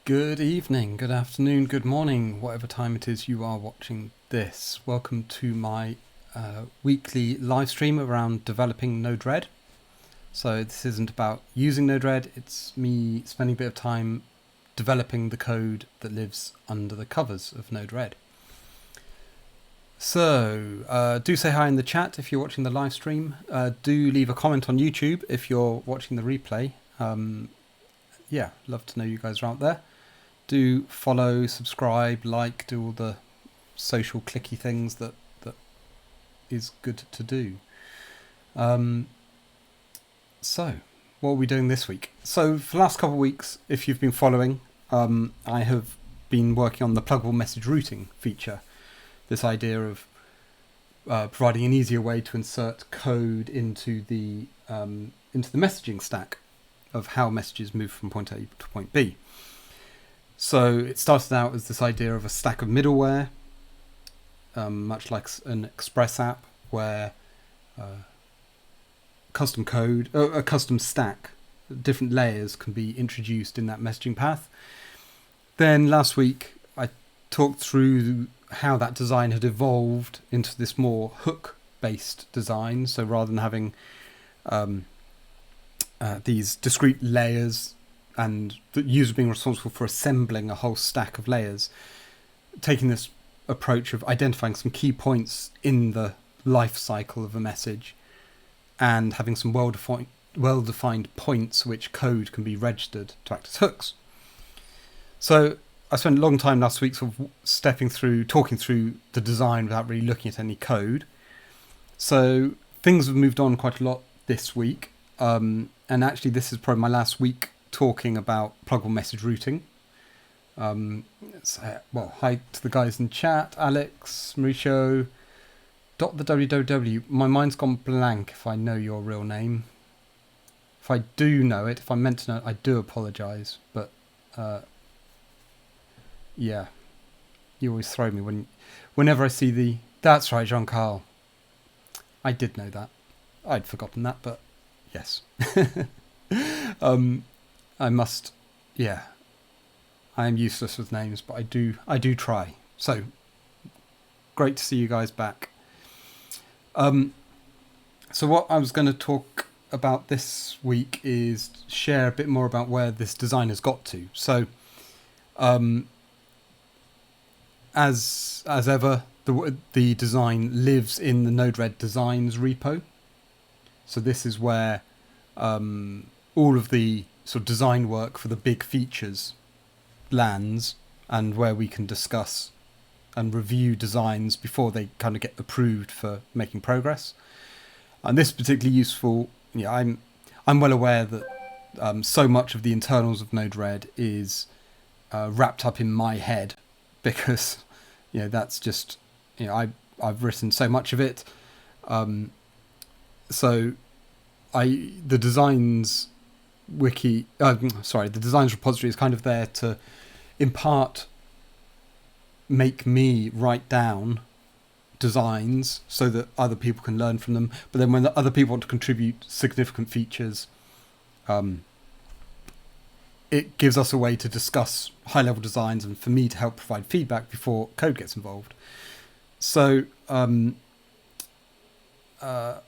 Good evening, good afternoon, good morning, whatever time it is you are watching this. Welcome to my weekly live stream around developing Node-RED. So this isn't about using Node-RED, it's me spending a bit of time developing the code that lives under the covers of Node-RED. So do say hi in the chat if you're watching the live stream. Do leave a comment on YouTube if you're watching the replay. Yeah, love to know you guys are out there. Do follow, subscribe, like, do all the social clicky things that is good to do. So, what are we doing this week? So, for the last couple of weeks, if you've been following, I have been working on the pluggable message routing feature. This idea of providing an easier way to insert code into the messaging stack of how messages move from point A to point B. So it started out as this idea of a stack of middleware, much like an Express app, where custom code, a custom stack, different layers can be introduced in that messaging path. Then last week I talked through how that design had evolved into this more hook-based design. So rather than having these discrete layers and the user being responsible for assembling a whole stack of layers, taking this approach of identifying some key points in the life cycle of a message and having some well-defined points which code can be registered to act as hooks. So I spent a long time last week sort of talking through the design without really looking at any code. So things have moved on quite a lot this week. And actually this is probably my last week talking about pluggable message routing. Hi to the guys in chat, Alex, Mauricio, the www. My mind's gone blank if I know your real name. If I do know it, if I'm meant to know it, I do apologise. But yeah, you always throw me whenever I see the... That's right, Jean-Carl. I did know that. I'd forgotten that, but yes. I must, yeah. I am useless with names, but I do try. So, great to see you guys back. So what I was going to talk about this week is share a bit more about where this design has got to. So, as ever, the design lives in the Node-RED designs repo. So this is where all of the sort of design work for the big features lands, and where we can discuss and review designs before they kind of get approved for making progress. And this is particularly useful. Yeah, I'm well aware that so much of the internals of Node-RED is wrapped up in my head, because that's just I've written so much of it. So the designs the designs repository is kind of there to, in part, make me write down designs so that other people can learn from them. But then when the other people want to contribute significant features, it gives us a way to discuss high-level designs and for me to help provide feedback before code gets involved. So so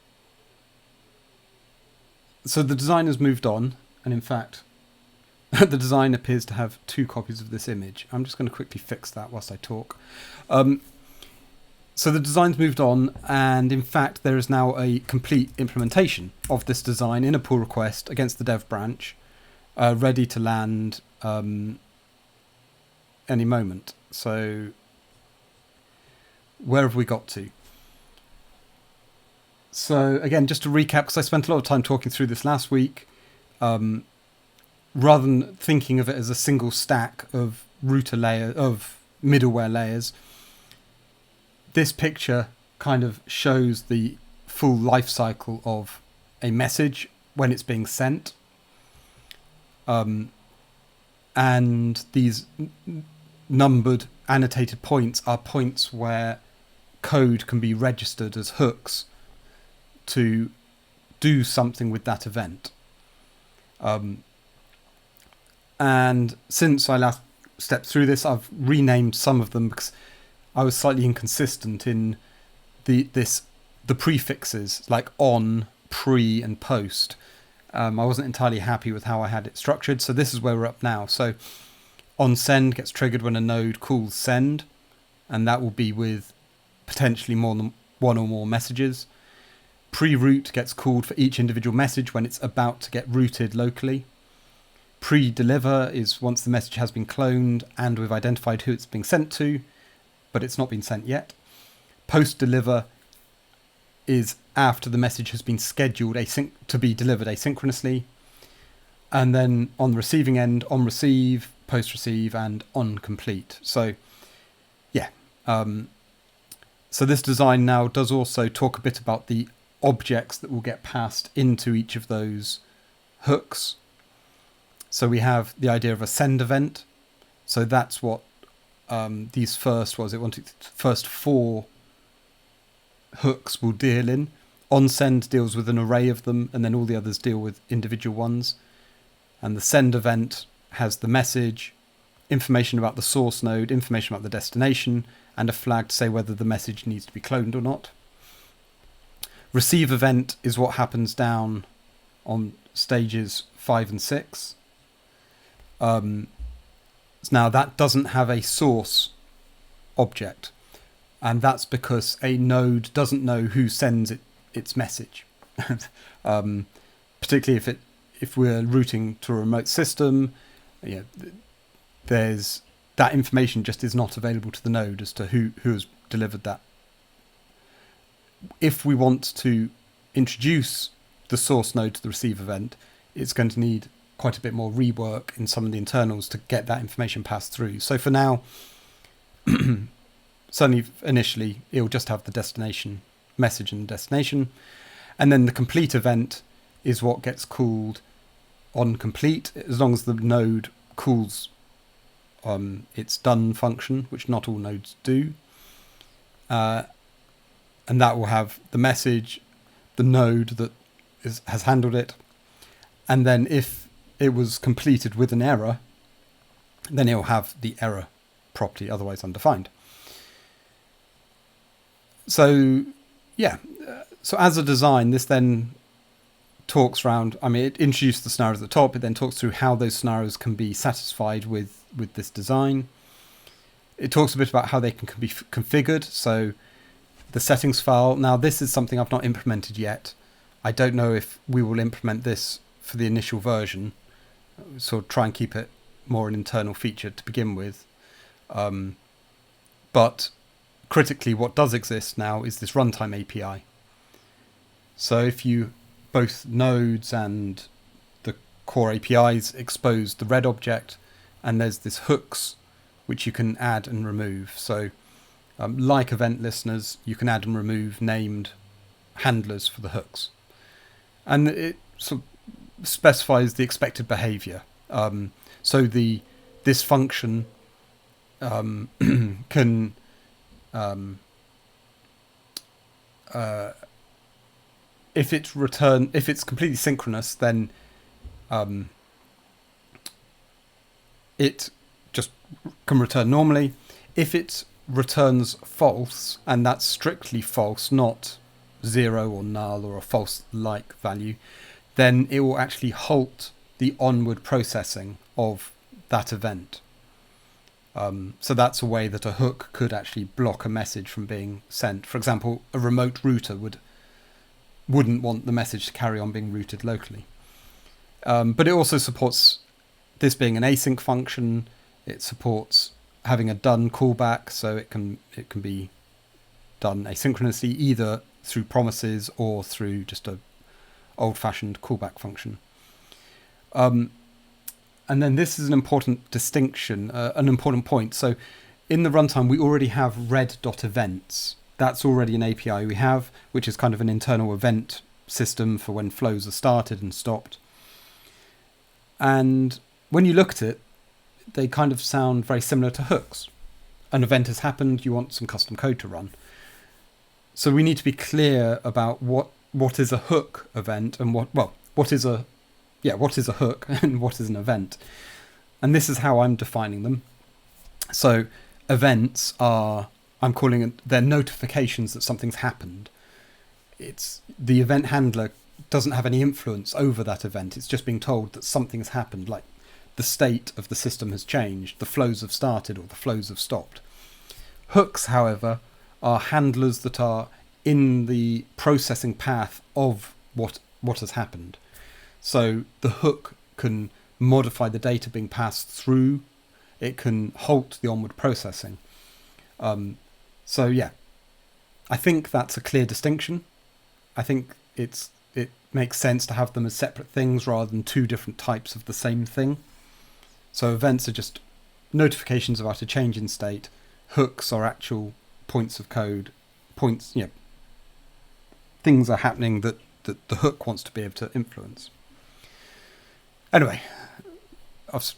the design has moved on, and in fact, the design appears to have 2 copies of this image. I'm just going to quickly fix that whilst I talk. So the design's moved on, and in fact, there is now a complete implementation of this design in a pull request against the dev branch, ready to land any moment. So where have we got to? So again, just to recap, because I spent a lot of time talking through this last week, rather than thinking of it as a single stack of middleware layers, this picture kind of shows the full life cycle of a message when it's being sent. And these numbered annotated points are points where code can be registered as hooks to do something with that event. And since I last stepped through this, I've renamed some of them because I was slightly inconsistent in the prefixes like on, pre, and post. I wasn't entirely happy with how I had it structured, so this is where we're up now. So on send gets triggered when a node calls send, and that will be with potentially more than one or more messages. Pre-route gets called for each individual message when it's about to get routed locally. Pre-deliver is once the message has been cloned and we've identified who it's being sent to, but it's not been sent yet. Post-deliver is after the message has been scheduled to be delivered asynchronously. And then on the receiving end, on receive, post receive, and on complete. So yeah. So this design now does also talk a bit about the objects that will get passed into each of those hooks. So we have the idea of a send event. So that's what these first 4 hooks will deal in. On send deals with an array of them, and then all the others deal with individual ones. And the send event has the message, information about the source node, information about the destination, and a flag to say whether the message needs to be cloned or not. Receive event is what happens down on stages 5 and 6. Now that doesn't have a source object, and that's because a node doesn't know who sends its message. Particularly if we're routing to a remote system, there's that information just is not available to the node as to who has delivered that. If we want to introduce the source node to the receive event, it's going to need quite a bit more rework in some of the internals to get that information passed through. So for now, certainly initially, it'll just have the destination message and the destination. And then the complete event is what gets called on complete, as long as the node calls its done function, which not all nodes do. And that will have the message, the node that has handled it. And then if it was completed with an error, then it'll have the error property, otherwise undefined. So, yeah. So as a design, this then talks around, it introduced the scenarios at the top, it then talks through how those scenarios can be satisfied with this design. It talks a bit about how they can be configured. So the settings file, now this is something I've not implemented yet. I don't know if we will implement this for the initial version, so try and keep it more an internal feature to begin with. But critically, what does exist now is this Runtime API. So if you both nodes and the core APIs expose the red object, and there's this hooks which you can add and remove. So like event listeners, you can add and remove named handlers for the hooks. And it sort of specifies the expected behavior. So this function can if it's completely synchronous, then it just can return normally. If it returns false, and that's strictly false, not 0 or null or a false like value, then it will actually halt the onward processing of that event. So that's a way that a hook could actually block a message from being sent. For example, a remote router wouldn't want the message to carry on being routed locally. But it also supports this being an async function. It supports having a done callback, so it can be done asynchronously, either through promises or through just a old-fashioned callback function. And then this is an important distinction, an important point. So in the runtime, we already have red.events. That's already an API we have, which is kind of an internal event system for when flows are started and stopped. And when you look at it, they kind of sound very similar to hooks. An event has happened, you want some custom code to run. So we need to be clear about what is a hook event and what is a hook and what is an event. And this is how I'm defining them. So events are, I'm calling it, they're notifications that something's happened. It's the event handler doesn't have any influence over that event. It's just being told that something has happened, like the state of the system has changed, the flows have started or the flows have stopped. Hooks, however, are handlers that are in the processing path of what has happened. So the hook can modify the data being passed through. It can halt the onward processing. So yeah, I think that's a clear distinction. I think it makes sense to have them as separate things rather than two different types of the same thing. So events are just notifications about a change in state. Hooks are actual points of code, things are happening that the hook wants to be able to influence. Anyway, I've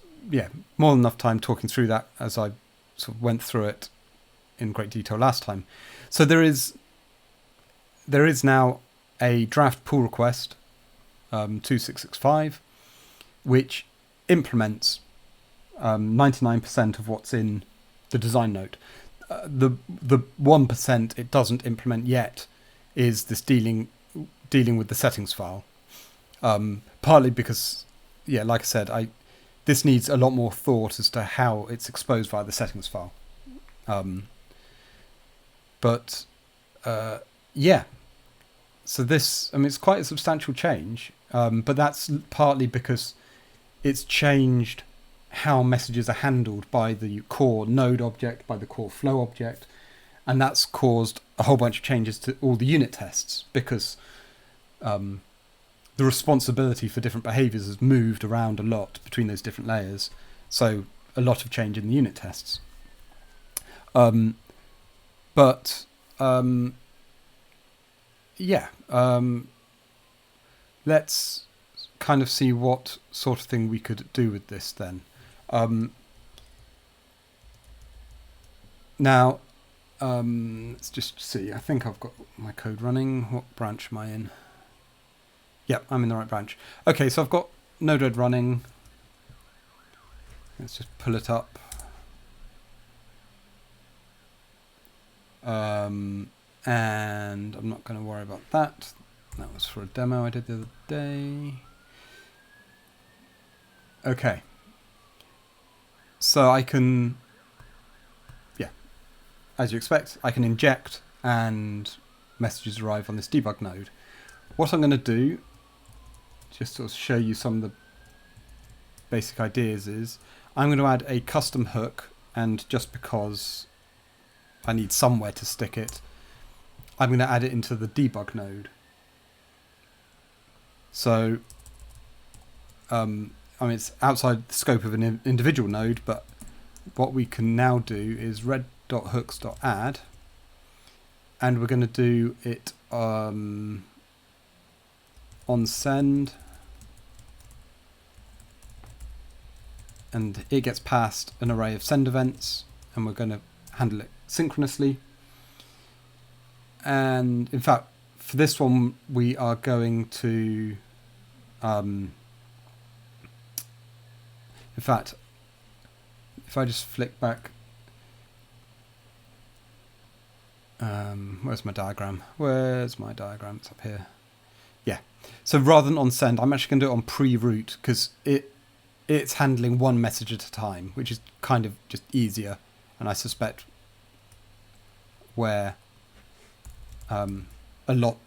more than enough time talking through that as I sort of went through it in great detail last time. So there is now a draft pull request 2665, which implements 99% of what's in the design note. The 1% it doesn't implement yet is this dealing with the settings file. Partly because, like I said, this needs a lot more thought as to how it's exposed via the settings file. So this, it's quite a substantial change, but that's partly because it's changed how messages are handled by the core node object, by the core flow object, and that's caused a whole bunch of changes to all the unit tests because the responsibility for different behaviors has moved around a lot between those different layers. So a lot of change in the unit tests. Let's kind of see what sort of thing we could do with this then. Now, let's just see. I think I've got my code running. What branch am I in? Yep, I'm in the right branch. Okay, so I've got Node-RED running. Let's just pull it up. And I'm not going to worry about that. That was for a demo I did the other day. Okay. So I can, as you expect, I can inject and messages arrive on this debug node. What I'm going to do, just to show you some of the basic ideas, is I'm going to add a custom hook, and just because I need somewhere to stick it, I'm going to add it into the debug node. So, it's outside the scope of an individual node, but what we can now do is red.hooks.add, and we're going to do it on send, and it gets passed an array of send events, and we're going to handle it synchronously. And in fact, for this one, we are going to, in fact, if I just flick back, where's my diagram? It's up here. Yeah. So rather than on send, I'm actually going to do it on pre-route because it's handling one message at a time, which is kind of just easier. And I suspect where a lot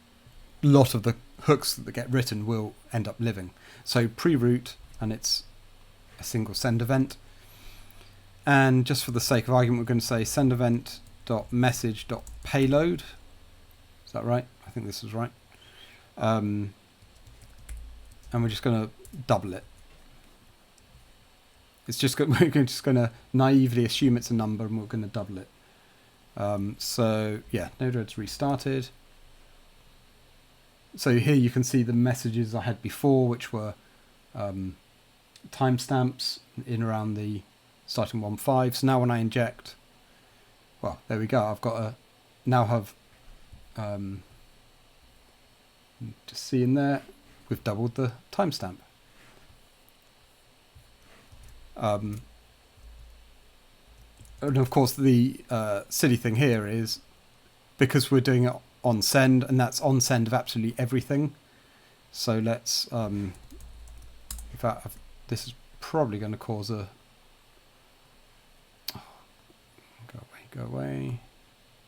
of the hooks that get written will end up living. So pre-route, and it's a single send event. And just for the sake of argument, we're going to say send event.message.payload. Is that right? I think this is right. And we're just going to double it. We're just going to naively assume it's a number, and we're going to double it. Node-RED's restarted. So here you can see the messages I had before, which were timestamps in around the starting 1.5. So now when I inject, well, there we go. I've got just see in there, we've doubled the timestamp. And of course, the silly thing here is because we're doing it on send, and that's on send of absolutely everything. So let's, in fact, this is probably going to cause a, go away.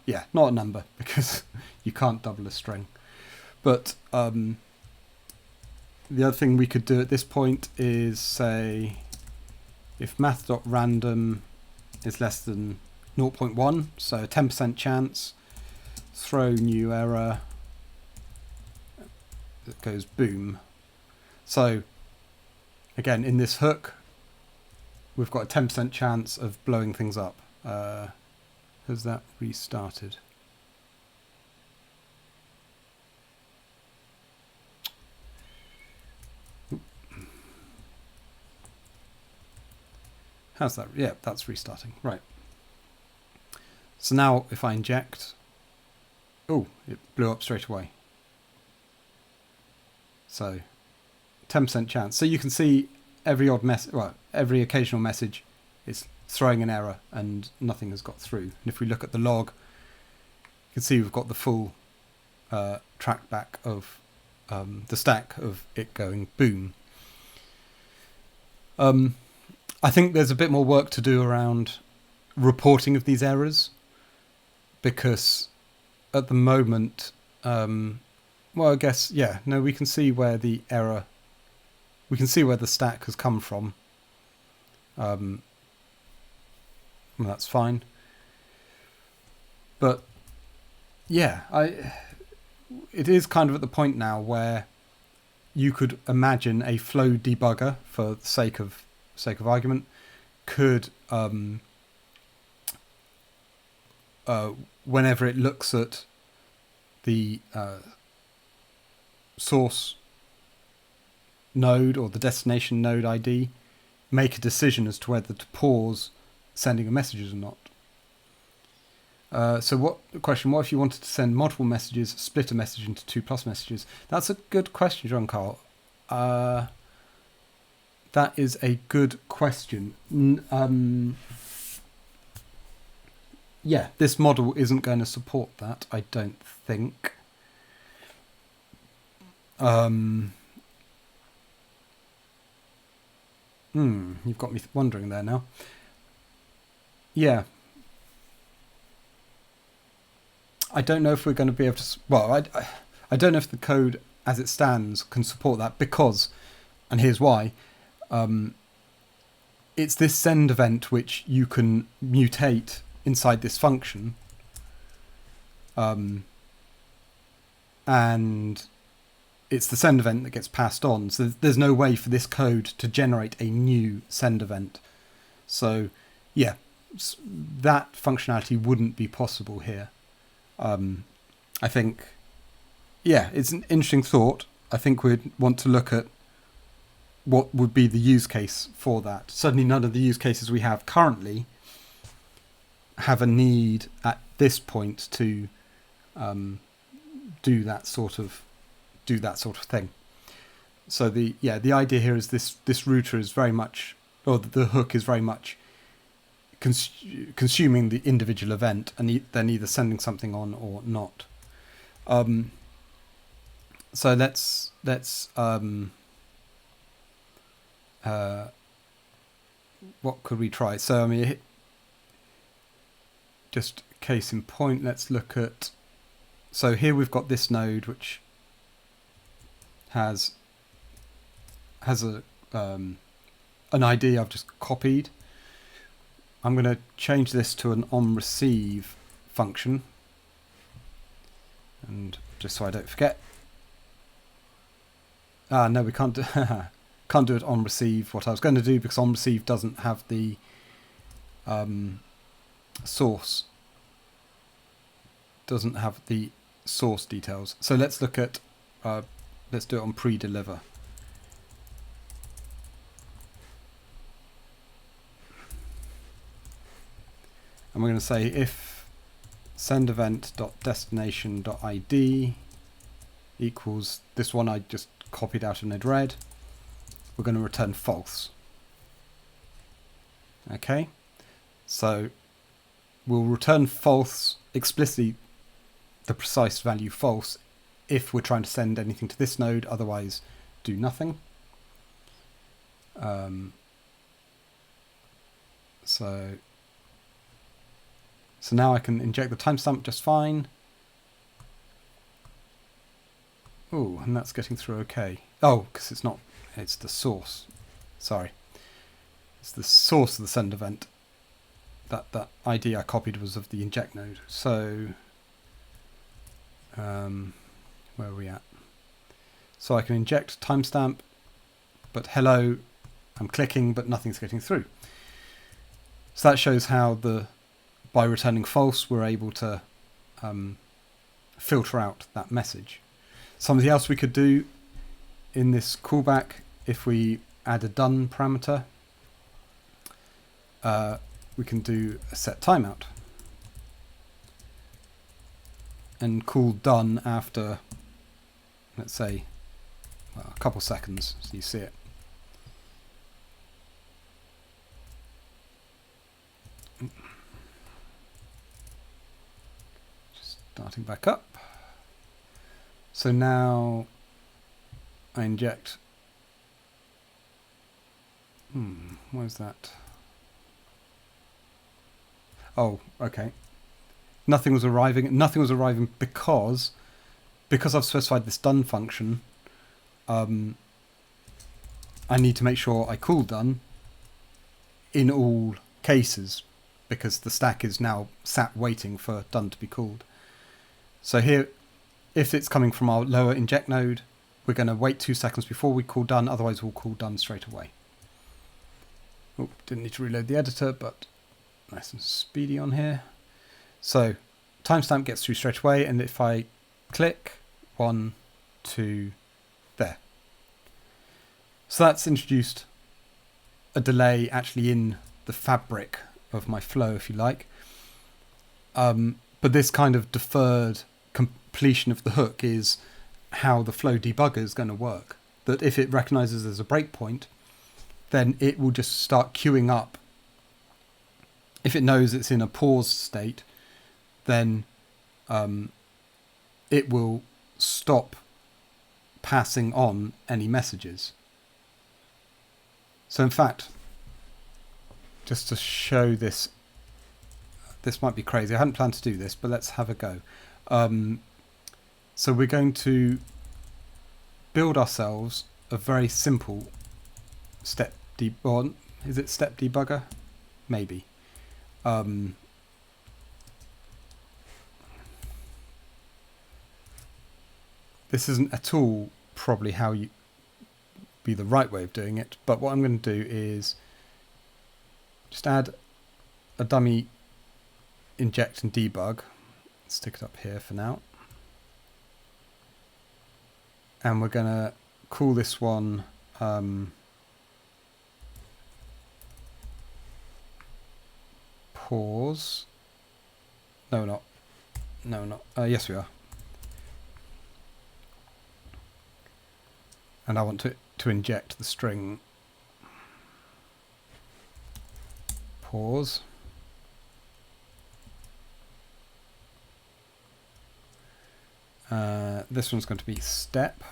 Yeah, not a number, because you can't double a string. But the other thing we could do at this point is say, if math.random is less than 0.1, so a 10% chance, throw new error, it goes boom. So again, in this hook, we've got a 10% chance of blowing things up. Has that restarted? How's that? Yeah, that's restarting. Right. So now if I inject, oh, it blew up straight away. So 10% chance. So you can see every odd message, well, every occasional message is throwing an error and nothing has got through. And if we look at the log, you can see we've got the full track back of the stack of it going boom. I think there's a bit more work to do around reporting of these errors, because at the moment, well, I guess, yeah, no, we can see where the error, we can see where the stack has come from. Well, that's fine. But yeah, it is kind of at the point now where you could imagine a flow debugger, for the sake of argument, could whenever it looks at the source node or the destination node ID, make a decision as to whether to pause sending of messages or not. So what if you wanted to send multiple messages, split a message into 2+ messages? That's a good question, John Carl. That is a good question. Yeah, this model isn't going to support that, I don't think. You've got me wondering there now. Yeah. I don't know if we're going to be able to... Well, I don't know if the code as it stands can support that, because, and here's why, it's this send event which you can mutate inside this function, and it's the send event that gets passed on. So there's no way for this code to generate a new send event. So yeah, that functionality wouldn't be possible here. I think, yeah, it's an interesting thought. I think we'd want to look at what would be the use case for that. Certainly none of the use cases we have currently have a need at this point to do that sort of thing. So the idea here is this router is very much, or the hook is very much consuming the individual event, and then either sending something on or not. So let's what could we try? So I mean, just case in point, let's look at, so here we've got this node which has a an ID I've just copied. I'm going to change this to an onReceive function, and just so I don't forget. No, we can't do can't do it on receive. What I was going to do, because on receive doesn't have the source, doesn't have the source details. So let's look at let's do it on pre-deliver. And we're going to say if sendEvent.destination.id equals this one I just copied out of node red, we're going to return false. Okay, so we'll return false, explicitly the precise value false if we're trying to send anything to this node, otherwise do nothing. So now I can inject the timestamp just fine. Oh, and that's getting through okay. Oh, because it's the source. Sorry. It's the source of the send event. That ID I copied was of the inject node. So, where are we at? So I can inject timestamp, but hello, I'm clicking, but nothing's getting through. So that shows how by returning false, we're able to filter out that message. Something else we could do in this callback, if we add a done parameter, we can do a set timeout and call done after, let's say, a couple seconds, so you see it. Just starting back up. So now I inject. Where's that? Oh, okay. Nothing was arriving. Nothing was arriving because I've specified this done function. I need to make sure I call done in all cases, because the stack is now sat waiting for done to be called. So here, if it's coming from our lower inject node, we're going to wait 2 seconds before we call done, otherwise we'll call done straight away. Oh, didn't need to reload the editor, but nice and speedy on here. So timestamp gets through straight away, and if I click 1, 2, there. So that's introduced a delay actually in the fabric of my flow, if you like. But this kind of deferred completion of the hook is how the flow debugger is going to work. That if it recognizes there's a breakpoint, then it will just start queuing up. If it knows it's in a pause state, then it will stop passing on any messages. So in fact, just to show this, this might be crazy. I hadn't planned to do this, but let's have a go. So we're going to build ourselves a very simple step debugger. Is it step debugger? Maybe. This isn't at all probably how you be the right way of doing it, but what I'm going to do is just add a dummy inject and debug. Stick it up here for now. And we're going to call this one pause. No, not. No, not. Yes, we are. And I want to inject the string pause. This one's going to be step.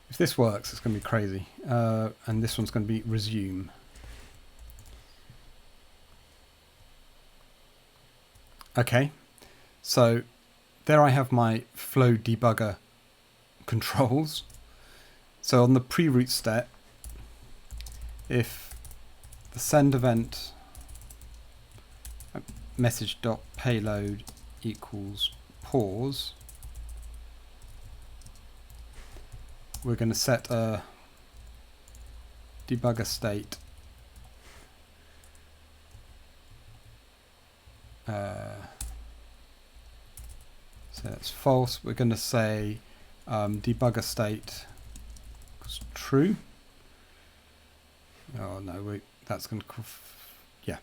If this works, it's going to be crazy. And this one's going to be resume. Okay, so there I have my flow debugger controls. So on the pre-root step, if the send event message.payload equals pause, we're going to set a debugger state so that's false. We're going to say debugger state equals true. Oh no, that's going to yeah.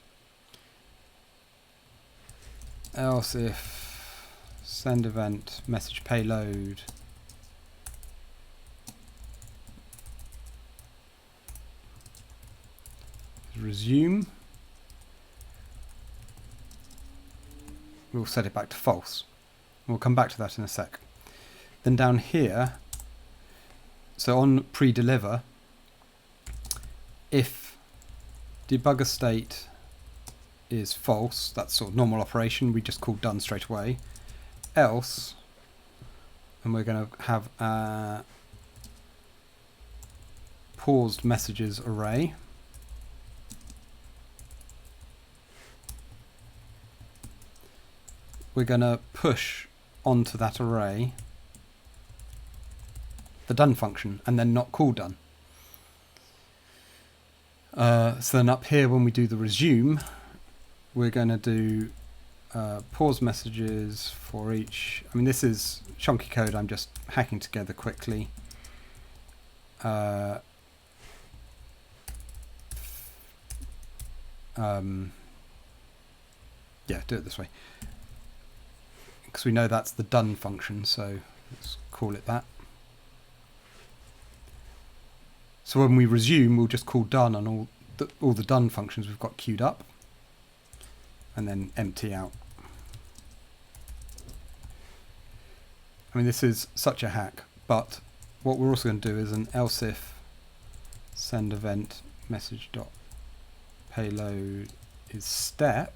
Else if send event message payload resume. We'll set it back to false. We'll come back to that in a sec. Then down here, so on pre-deliver, if debugger state is false, that's sort of normal operation, we just call done straight away. Else, and we're going to have a paused messages array. We're going to push onto that array the done function and then not call done. So then up here when we do the resume, we're going to do pause messages for each. I mean, this is chunky code I'm just hacking together quickly. Yeah, do it this way, because we know that's the done function, so let's call it that. So when we resume, we'll just call done on all the done functions we've got queued up, and then empty out. I mean, this is such a hack, but what we're also going to do is an else if send event message dot payload is step.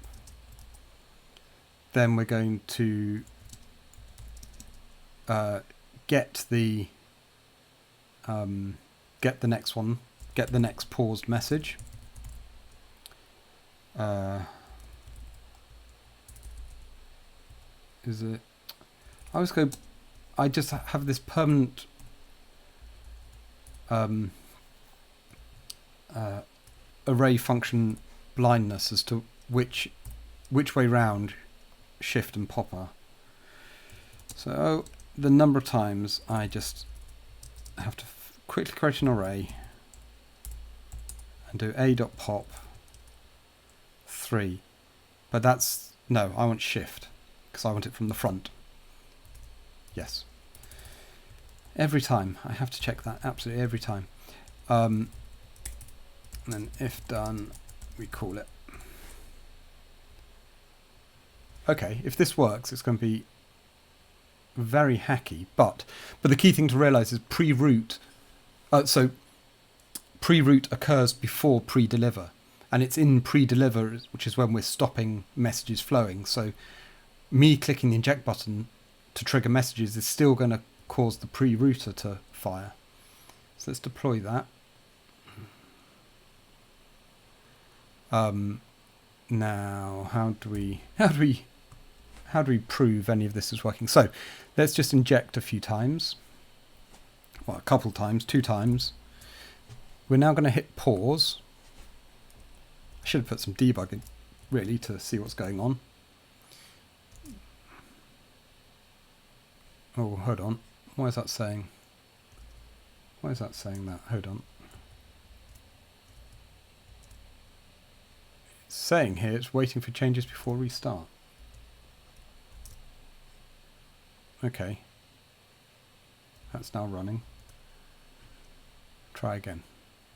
Then we're going to get the next one, get the next paused message. Is it? I just have this permanent array function blindness as to which way round shift and pop are. So the number of times I just have to quickly create an array and do a.pop 3, but that's no, I want shift because I want it from the front. Yes, every time I have to check that, absolutely every time. And then if done, we call it. Okay, if this works, it's going to be very hacky, but the key thing to realize is pre-root. So pre-root occurs before pre-deliver, and it's in pre-deliver, which is when we're stopping messages flowing. So me clicking the inject button to trigger messages is still going to cause the pre-router to fire. So let's deploy that. Now, how do we prove any of this is working? So let's just inject a few times. Well, a couple times, 2 times. We're now going to hit pause. I should have put some debugging, really, to see what's going on. Oh, hold on. Why is that saying? Why is that saying that? Hold on. It's saying here it's waiting for changes before restart. Okay. That's now running. Try again.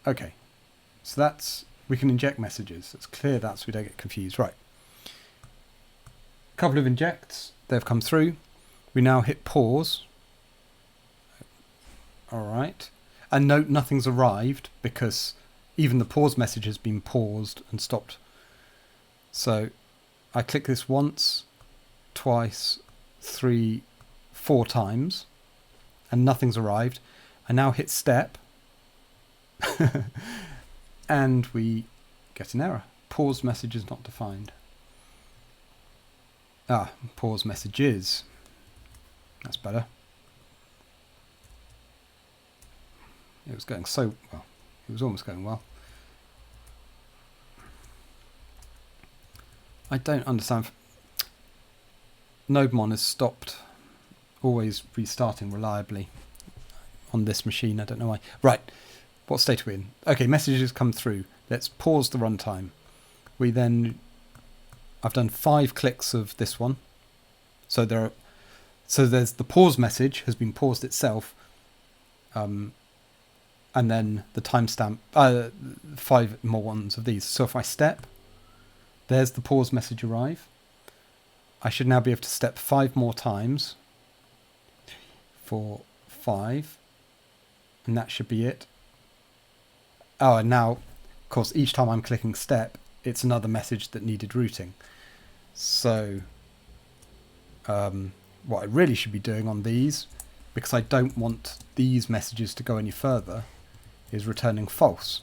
Okay. So that's, we can inject messages. It's clear that so we don't get confused. Right. A couple of injects. They've come through. We now hit pause. All right. And note nothing's arrived because even the pause message has been paused and stopped. So I click this once, twice, 3, 4 times, and nothing's arrived. I now hit step, and we get an error. Pause message is not defined. Pause messages. That's better. It was going so well. It was almost going well. I don't understand. NodeMon has stopped always restarting reliably on this machine. I don't know why. Right. What state are we in? Okay, messages come through. Let's pause the runtime. We then, I've done 5 clicks of this one. So there's the pause message has been paused itself. and then the timestamp, 5 more ones of these. So if I step, there's the pause message arrive. I should now be able to step 5 more times. 4, 5, and that should be it. Oh, and now, of course, each time I'm clicking step, it's another message that needed routing. So what I really should be doing on these, because I don't want these messages to go any further, is returning false.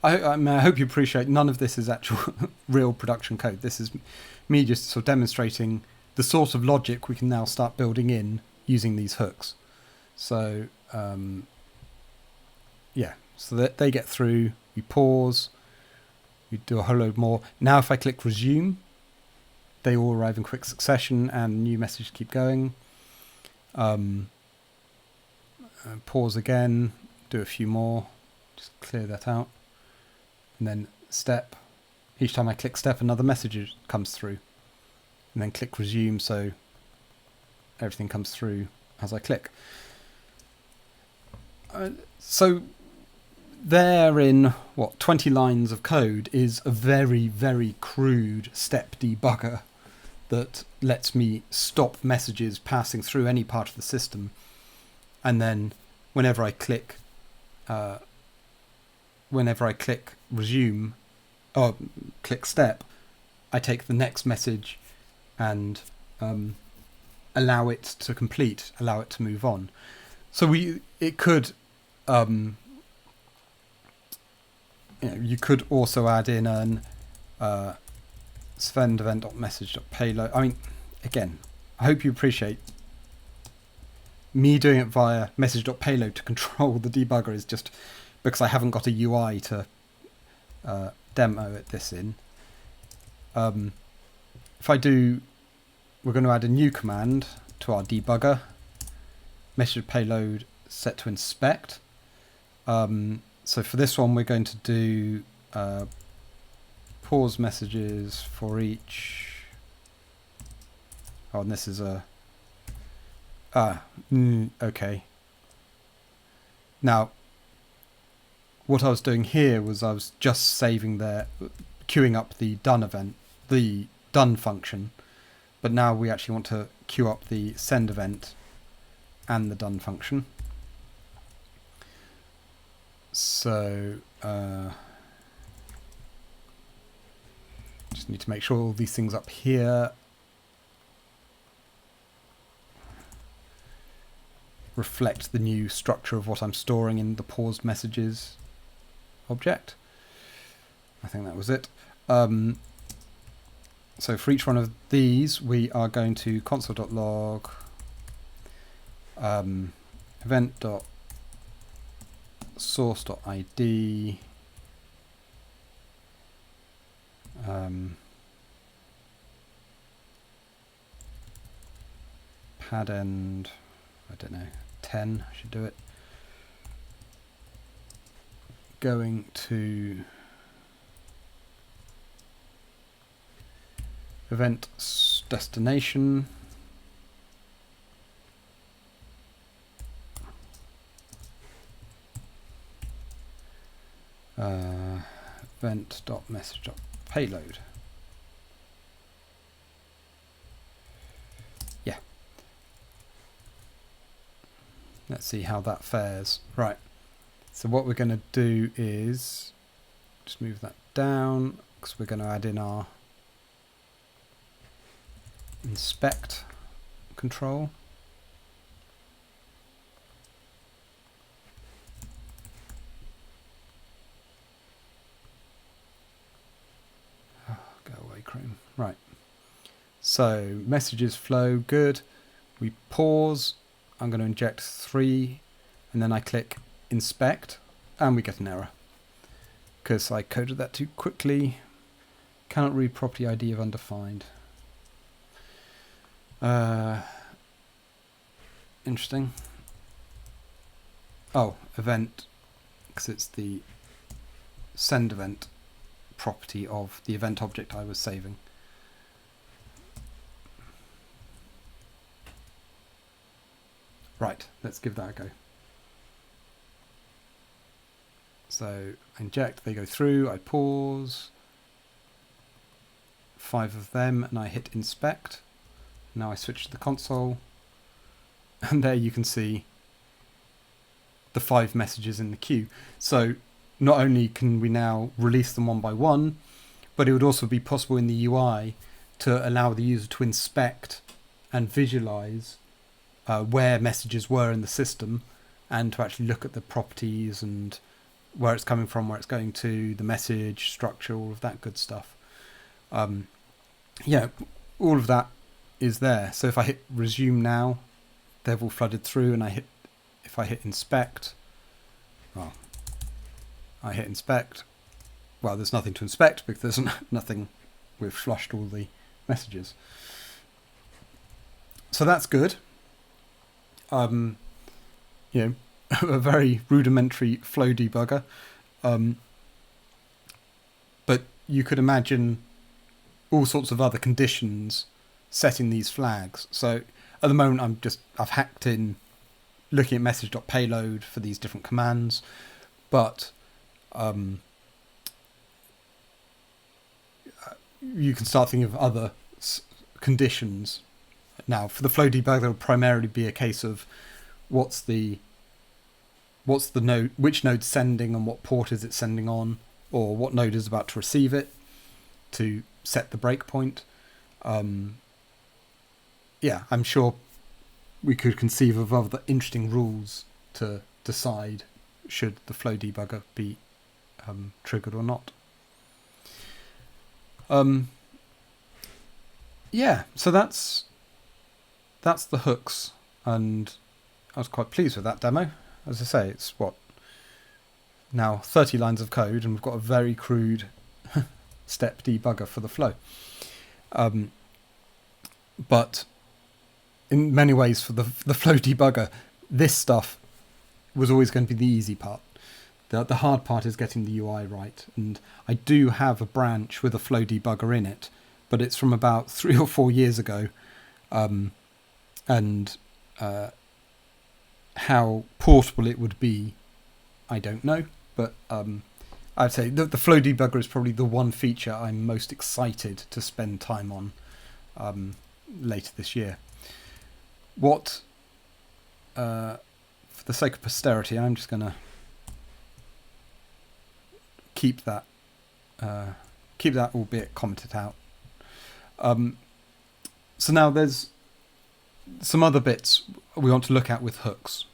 I hope you appreciate none of this is actual real production code. This is me just sort of demonstrating the sort of logic we can now start building in using these hooks. So yeah, so that they get through, we pause, we do a whole load more. Now if I click resume, they all arrive in quick succession and new messages keep going. Pause again, do a few more, just clear that out. And then step. Each time I click step, another message comes through. And then click resume, so everything comes through as I click. So there in, 20 lines of code is a very, very crude step debugger that lets me stop messages passing through any part of the system. And then whenever I click resume or click step, I take the next message and allow it to complete, allow it to move on. So it could you could also add in an send event.message.payload. I mean, again, I hope you appreciate me doing it via message.payload to control the debugger is just because I haven't got a UI to demo this in. If I do, we're going to add a new command to our debugger, message payload set to inspect. So for this one, we're going to do pause messages for each. Oh, and this is a okay. Now, what I was doing here was I was just saving queuing up the done event, the done function, but now we actually want to queue up the send event and the done function. So just need to make sure all these things up here reflect the new structure of what I'm storing in the paused messages object. I think that was it. So for each one of these, we are going to console.log event.source.id pad end, I don't know, 10, I should do it. Going to event destination, event.message.payload. Yeah. Let's see how that fares. Right. So what we're going to do is just move that down because we're going to add in our inspect control. Oh, go away, Chrome. Right. So messages flow, good. We pause. I'm going to inject 3 and then I click inspect and we get an error because I coded that too quickly. Cannot read property ID of undefined. Interesting. Oh, event, because it's the send event property of the event object I was saving. Right, let's give that a go. So I inject, they go through, I pause, 5 of them, and I hit inspect. Now I switch to the console, and there you can see the 5 messages in the queue. So not only can we now release them one by one, but it would also be possible in the UI to allow the user to inspect and visualize where messages were in the system, and to actually look at the properties and where it's coming from, where it's going to, the message structure, all of that good stuff. Yeah, all of that is there. So if I hit resume now, they've all flooded through, and if I hit inspect, well, I hit inspect. Well, there's nothing to inspect because there's nothing. We've flushed all the messages. So that's good. You know, a very rudimentary flow debugger. But you could imagine all sorts of other conditions setting these flags. So at the moment, I've hacked in looking at message.payload for these different commands, but you can start thinking of other conditions. Now, for the flow debugger, it'll primarily be a case of what's the node, which node's sending and what port is it sending on, or what node is about to receive it, to set the breakpoint. Yeah, I'm sure we could conceive of other interesting rules to decide should the flow debugger be triggered or not. Yeah, so that's the hooks, and I was quite pleased with that demo. As I say, it's now 30 lines of code, and we've got a very crude step debugger for the flow. But in many ways, for the flow debugger, this stuff was always going to be the easy part. The hard part is getting the UI right, and I do have a branch with a flow debugger in it, but it's from about 3 or 4 years ago, and how portable it would be, I don't know. But I'd say the flow debugger is probably the one feature I'm most excited to spend time on later this year. For the sake of posterity, I'm just going to keep that albeit commented out. So now there's some other bits we want to look at with hooks.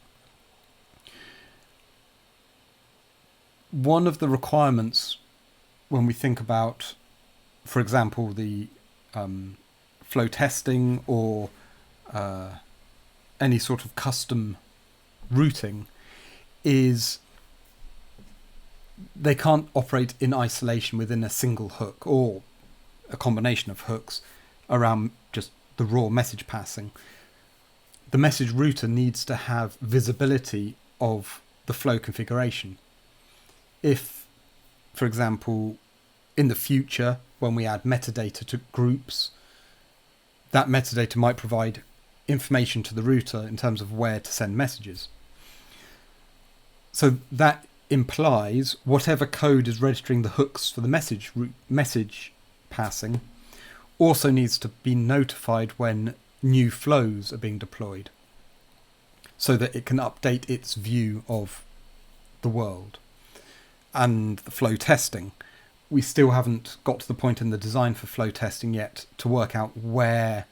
One of the requirements when we think about, for example, the flow testing or any sort of custom routing is they can't operate in isolation within a single hook or a combination of hooks around just the raw message passing. The message router needs to have visibility of the flow configuration. If, for example, in the future, when we add metadata to groups, that metadata might provide information to the router in terms of where to send messages. So that implies whatever code is registering the hooks for the message passing also needs to be notified when new flows are being deployed, so that it can update its view of the world. And the flow testing, we still haven't got to the point in the design for flow testing yet to work out where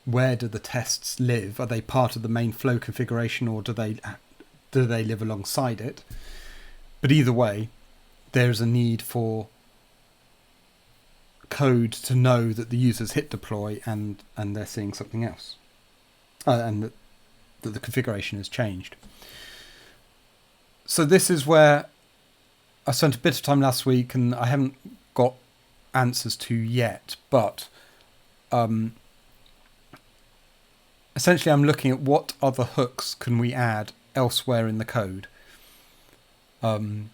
do the tests live. Are they part of the main flow configuration, or do they live alongside it? But either way, there's a need for code to know that the user's hit deploy and they're seeing something else, and that the configuration has changed. So this is where I spent a bit of time last week, and I haven't got answers to yet, but essentially I'm looking at what other hooks can we add elsewhere in the code, and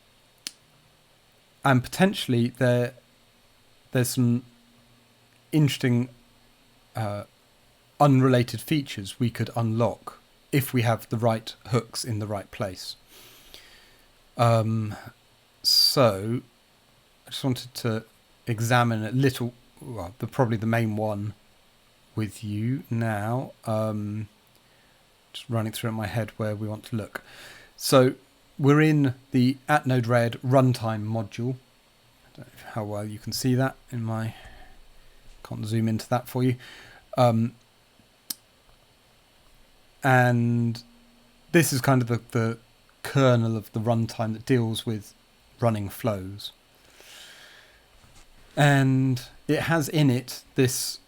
potentially there's some interesting unrelated features we could unlock if we have the right hooks in the right place. So I just wanted to examine a little, well, probably the main one with you now. Just running through in my head where we want to look. So we're in the @Node-RED runtime module. I don't know how well you can see that in my... Can't zoom into that for you. And this is kind of the kernel of the runtime that deals with running flows. And it has in it this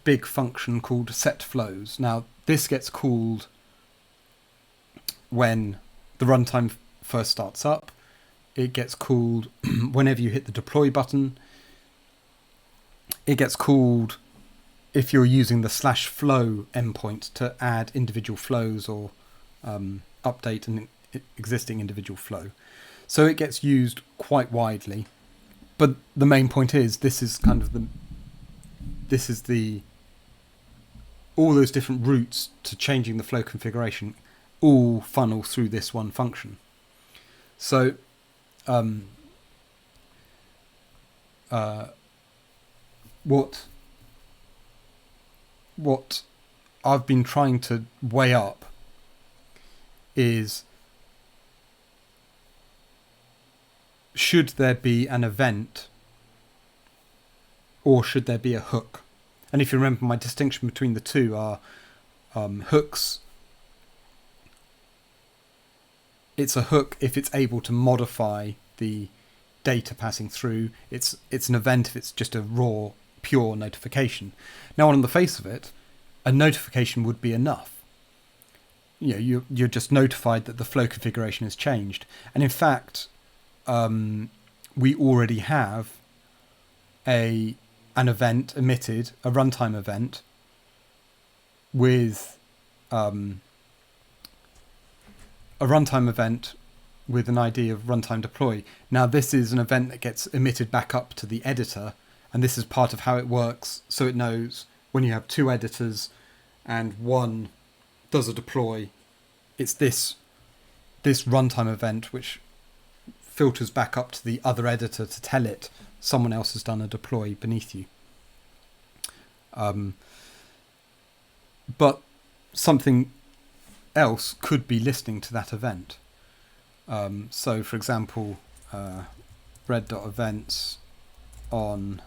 big function called setFlows. Now, this gets called when the runtime first starts up. It gets called whenever you hit the deploy button. It gets called if you're using the /flow endpoint to add individual flows or update an existing individual flow. So it gets used quite widely. But the main point is this is kind of all those different routes to changing the flow configuration all funnel through this one function. So what I've been trying to weigh up is, should there be an event or should there be a hook? And if you remember, my distinction between the two are hooks. It's a hook if it's able to modify the data passing through. It's an event if it's just a raw, pure notification. Now, on the face of it, a notification would be enough. You know, you're just notified that the flow configuration has changed. And in fact, we already have an event emitted, a runtime event, with a runtime event with an ID of runtime deploy. Now, this is an event that gets emitted back up to the editor, and this is part of how it works. So it knows when you have two editors and one does a deploy, it's this runtime event which filters back up to the other editor to tell it someone else has done a deploy beneath you. But something else could be listening to that event. So, for example, red.events on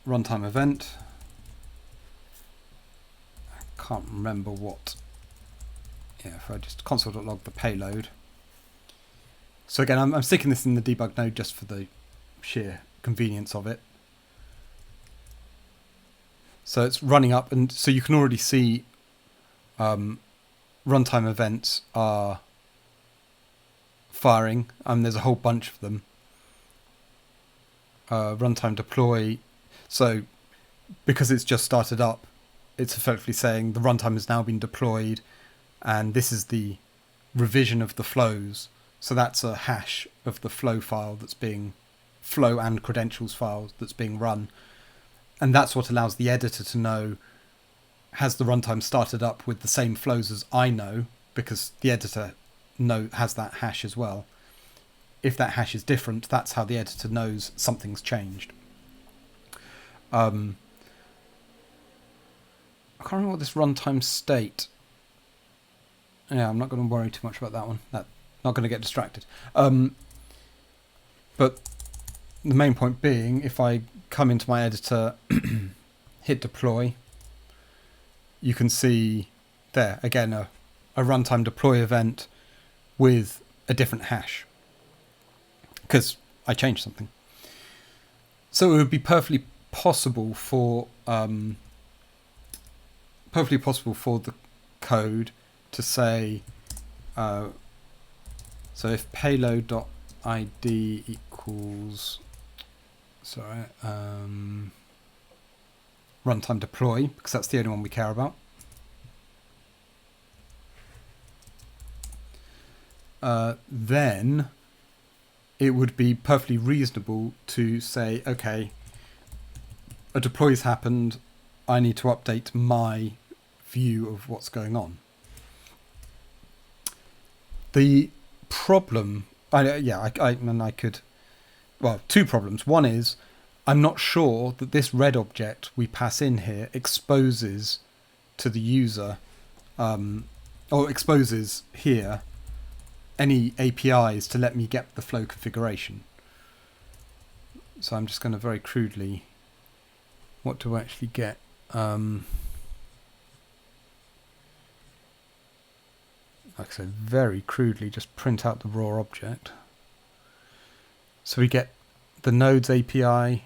runtime event. I can't remember what. Yeah, if I just console.log the payload. So again, I'm sticking this in the debug node just for the sheer convenience of it. So it's running up, and so you can already see runtime events are firing. There's a whole bunch of them. Runtime deploy. So because it's just started up, it's effectively saying the runtime has now been deployed, and this is the revision of the flows. So that's a hash of the flow file that's being flow and credentials file that's being run. And that's what allows the editor to know, has the runtime started up with the same flows as I know, because the editor has that hash as well. If that hash is different, that's how the editor knows something's changed. I can't remember what this runtime state. Yeah, I'm not going to worry too much about that one. Not going to get distracted. But the main point being, if I come into my editor, hit deploy, you can see there, again, a runtime deploy event with a different hash, because I changed something. So it would be perfectly possible for the code to say, so if payload.id equals, runtime deploy, because that's the only one we care about. Then it would be perfectly reasonable to say, okay, a deploy's happened, I need to update my view of what's going on. The problem, I could, well, two problems. One is, I'm not sure that this red object we pass in here exposes to the user, or exposes here any APIs to let me get the flow configuration. So I'm just going to very crudely, what do I actually get? Like I said, very crudely just print out the raw object. So we get the nodes API,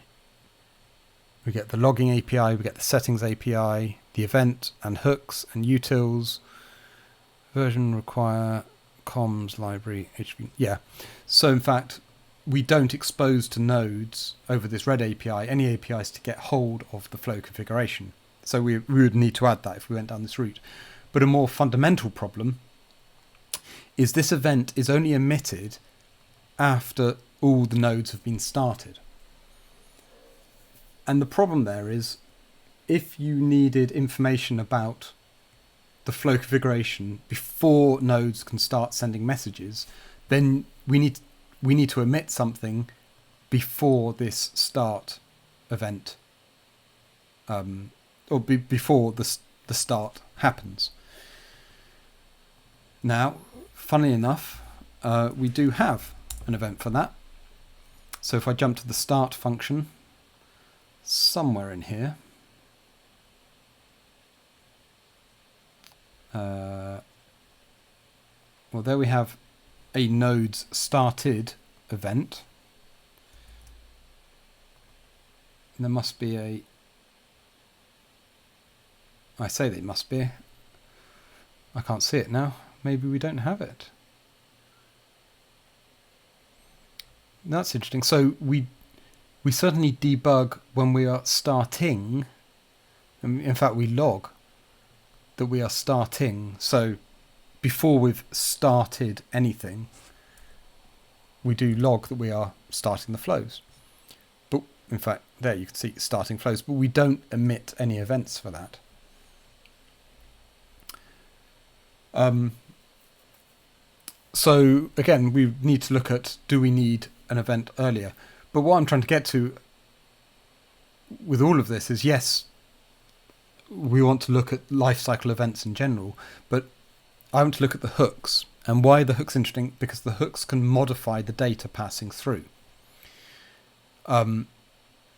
we get the logging API, we get the settings API, the event and hooks and utils, version require, comms library, HTTP. Yeah. So in fact, we don't expose to nodes over this red API any APIs to get hold of the flow configuration. So we would need to add that if we went down this route. But a more fundamental problem is this event is only emitted after all the nodes have been started. And the problem there is, if you needed information about the flow configuration before nodes can start sending messages, then we need to emit something before this start event, before the start happens. Now, funnily enough, we do have an event for that. So if I jump to the start function, somewhere in here, well, there we have a nodes started event. And there must be a, I say there must be, I can't see it now. Maybe we don't have it. That's interesting. So we certainly debug when we are starting. In fact, we log that we are starting. So before we've started anything, we do log that we are starting the flows. But in fact, there you can see starting flows, but we don't emit any events for that. So again, we need to look at, do we need an event earlier? But what I'm trying to get to with all of this is, yes, we want to look at lifecycle events in general, but I want to look at the hooks. And why the hook's interesting? Because the hooks can modify the data passing through. And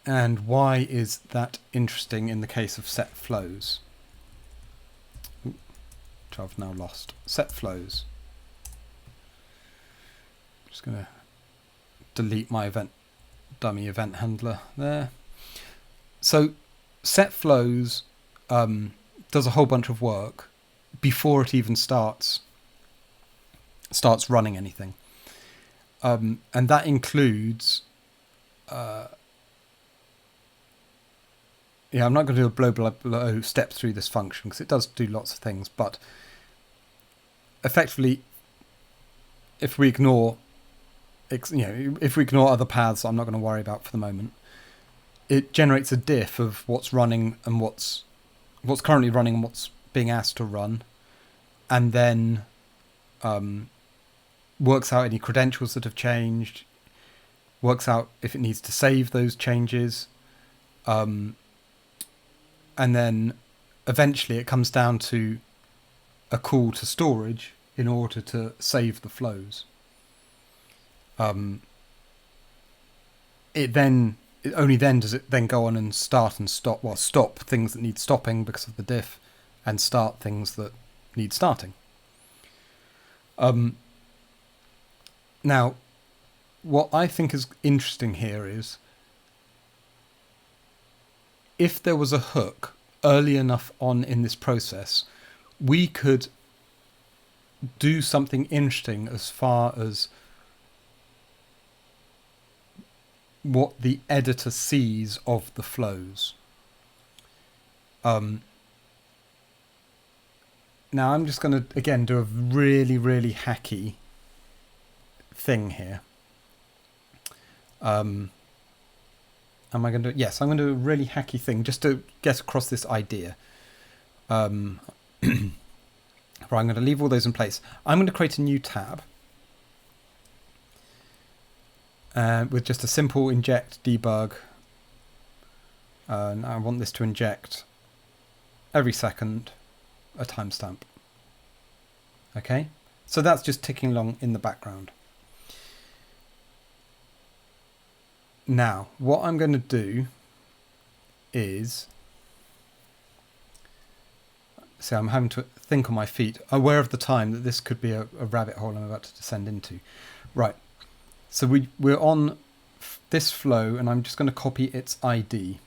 why is that interesting in the case of set flows? Which I've now lost. Set flows. Just going to delete my dummy event handler there. So set flows does a whole bunch of work before it even starts running anything. And that includes I'm not going to do a blow step through this function because it does do lots of things, but effectively, if we ignore other paths I'm not going to worry about for the moment, it generates a diff of what's running and what's currently running and what's being asked to run, and then works out any credentials that have changed, works out if it needs to save those changes, and then eventually it comes down to a call to storage in order to save the flows. It only then does it then go on and start and stop, well, stop things that need stopping because of the diff, and start things that need starting. Now, what I think is interesting here is, if there was a hook early enough on in this process, we could do something interesting as far as what the editor sees of the flows. Now I'm just going to, again, do a really, really hacky thing here. Am I going to? Yes, I'm going to do a really hacky thing just to get across this idea. Right, I'm going to leave all those in place. I'm going to create a new tab with just a simple inject debug. And I want this to inject every second a timestamp. Okay, so that's just ticking along in the background. Now, what I'm going to do is, see, I'm having to think on my feet, aware of the time that this could be a rabbit hole I'm about to descend into. Right, so we're on this flow, and I'm just going to copy its ID,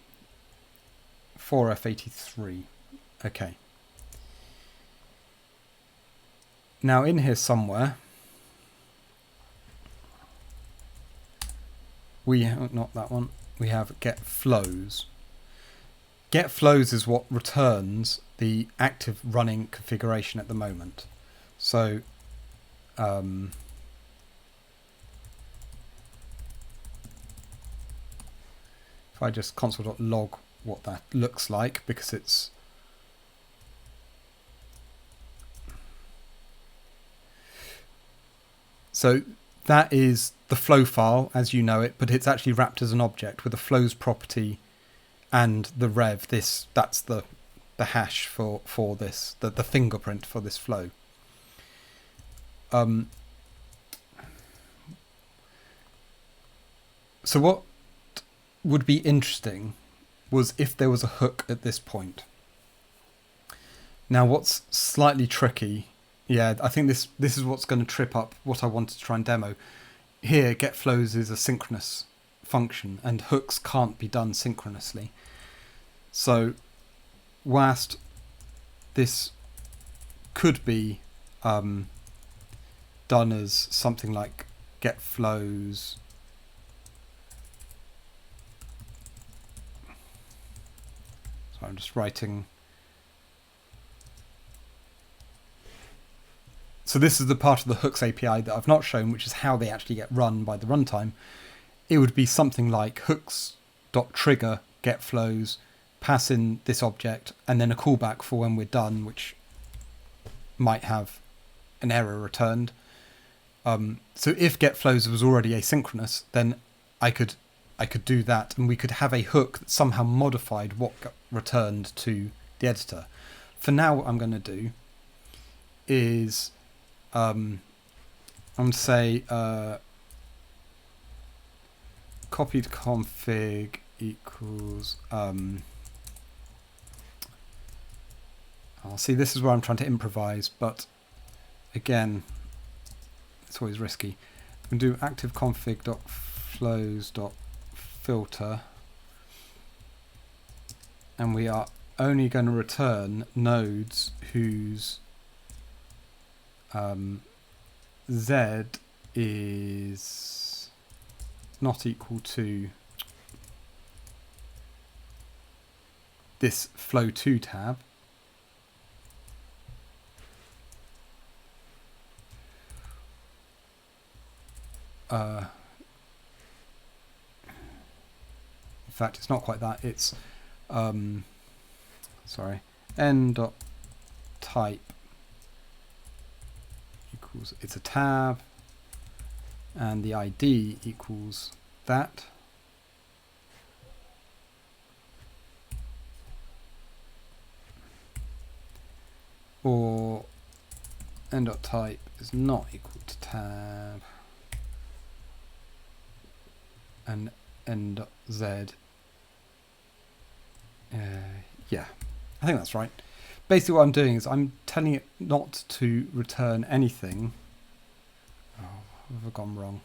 4F83. Okay. Now in here somewhere, we have, not that one, we have get flows. Get flows is what returns the active running configuration at the moment. So if I just console.log what that looks like, because it's so that is the flow file as you know it, but it's actually wrapped as an object with a flows property and the rev. That's the hash for this, the fingerprint for this flow. So what would be interesting was if there was a hook at this point. Now what's slightly tricky, yeah, I think this is what's going to trip up what I wanted to try and demo. Here, get flows is a synchronous function, and hooks can't be done synchronously. So whilst this could be done as something like get flows, so I'm just writing. So this is the part of the hooks API that I've not shown, which is how they actually get run by the runtime. It would be something like hooks.trigger get flows, pass in this object, and then a callback for when we're done, which might have an error returned. So if get flows was already asynchronous, then I could do that, and we could have a hook that somehow modified what got returned to the editor. For now, what I'm going to do is I'm going to say copied config equals I'll see, this is where I'm trying to improvise, but again, it's always risky. I'm going to do active config.flows.filter, and we are only going to return nodes whose Z is not equal to this flow2 tab. In fact, it's not quite that. It's sorry, n.type equals, it's a tab, and the ID equals that. Or n.type is not equal to tab, and n.z. Yeah, I think that's right. Basically what I'm doing is I'm telling it not to return anything. Oh, have I gone wrong?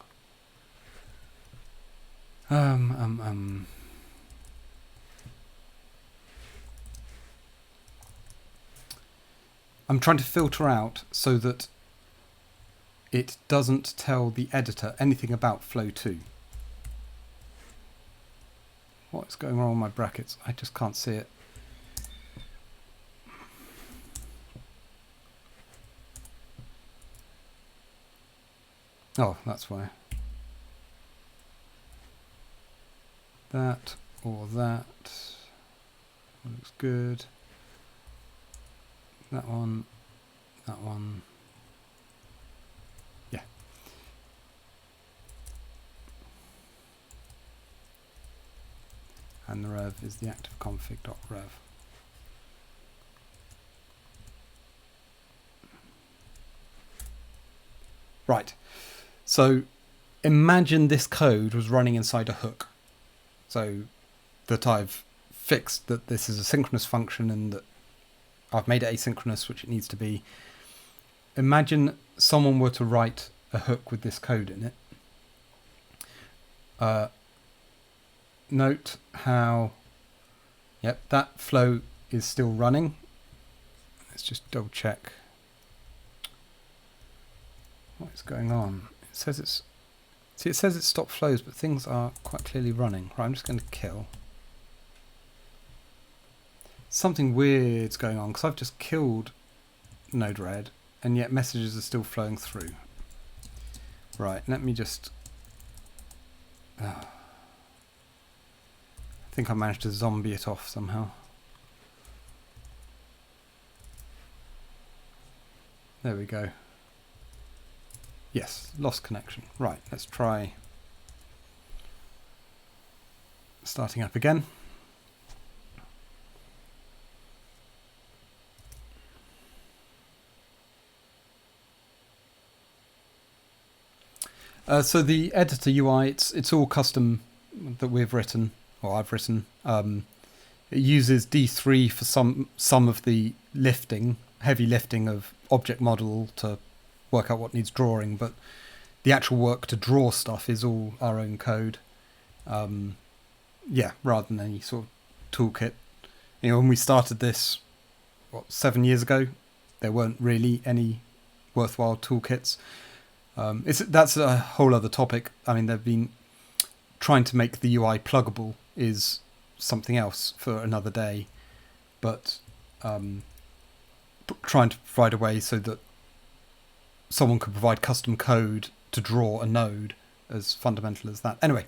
I'm trying to filter out so that it doesn't tell the editor anything about flow2. What's going wrong with my brackets? I just can't see it. Oh, that's why. That or that. Looks good. That one. That one. Yeah. And the rev is the activeconfig.rev. Right. So imagine this code was running inside a hook. So that I've fixed that this is a synchronous function and that I've made it asynchronous, which it needs to be. Imagine someone were to write a hook with this code in it. Note how, yep, that flow is still running. Let's just double check what is going on. It says it's, see, it says it's stopped flows, but things are quite clearly running. Right, I'm just going to kill. Something weird's going on because I've just killed Node-RED and yet messages are still flowing through. Right, let me just... I think I managed to zombie it off somehow. There we go. Yes, lost connection. Right, let's try starting up again. So the editor UI, it's all custom that we've written, or I've written. It uses D3 for some of the lifting, heavy lifting of object model to work out what needs drawing, but the actual work to draw stuff is all our own code. Yeah, rather than any sort of toolkit. You know, when we started this, 7 years ago, there weren't really any worthwhile toolkits. That's a whole other topic. I mean, they've been trying to make the UI pluggable is something else for another day, but trying to provide a way so that someone could provide custom code to draw a node as fundamental as that. Anyway,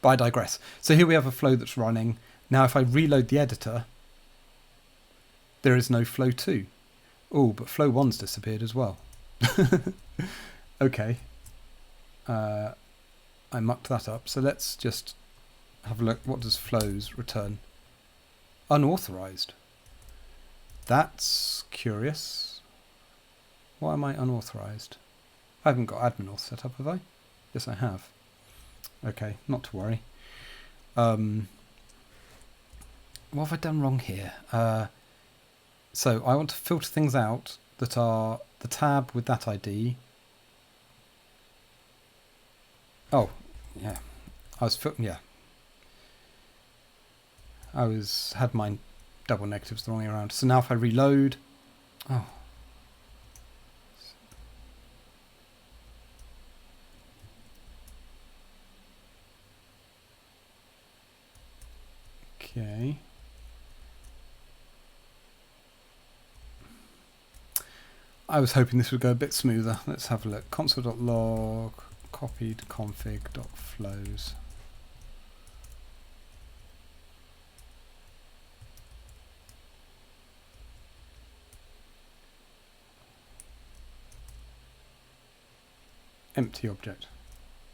but I digress. So here we have a flow that's running. Now if I reload the editor, there is no flow 2. Oh, but flow 1's disappeared as well. Okay, I mucked that up. So let's just have a look. What does flows return? Unauthorized. That's curious. Why am I unauthorized? I haven't got admin auth set up, have I? Yes, I have. Okay, not to worry. What have I done wrong here? So I want to filter things out that are the tab with that ID. Oh, yeah. I had mine double negatives the wrong way around. So now if I reload, oh. Okay. I was hoping this would go a bit smoother. Let's have a look. Console.log copied config.flows. Empty object.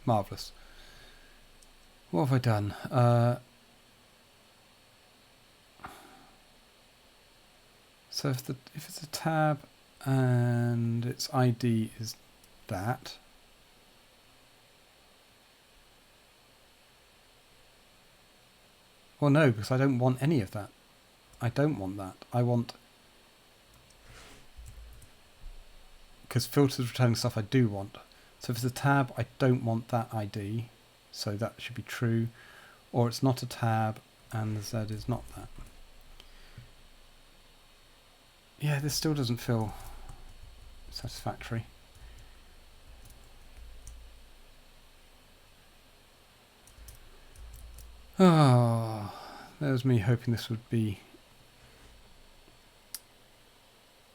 Marvelous. What have I done? So if it's a tab and its ID is that, well, no, because I don't want any of that. I don't want that. I want, because filters returning stuff I do want. So if it's a tab, I don't want that ID, so that should be true. Or it's not a tab and the Z is not that. Yeah, this still doesn't feel satisfactory. Oh, there's me hoping this would be...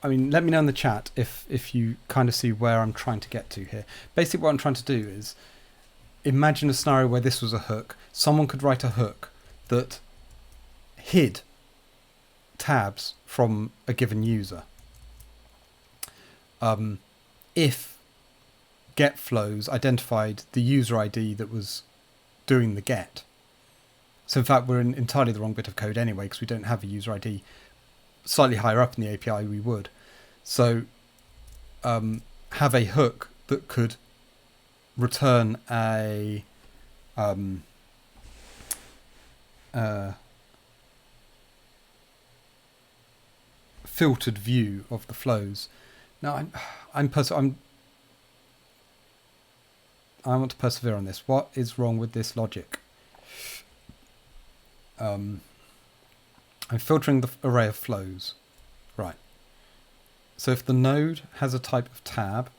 I mean, let me know in the chat if you kind of see where I'm trying to get to here. Basically what I'm trying to do is imagine a scenario where this was a hook. Someone could write a hook that hid tabs from a given user. If get flows identified the user ID that was doing the get. So in fact, we're in entirely the wrong bit of code anyway, because we don't have a user ID. Slightly higher up in the API, we would. So have a hook that could return a filtered view of the flows. Now, I want to persevere on this. What is wrong with this logic? I'm filtering the array of flows. Right. So if the node has a type of tab,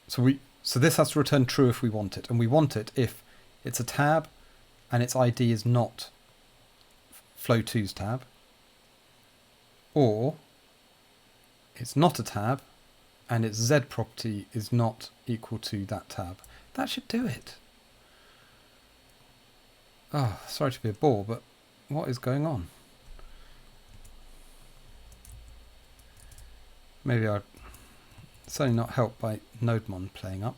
so this has to return true if we want it, and we want it if it's a tab and its ID is not flow2's tab, or it's not a tab and its Z property is not equal to that tab. That should do it. Oh, sorry to be a bore, but what is going on? Maybe I'm certainly not helped by NodeMon playing up.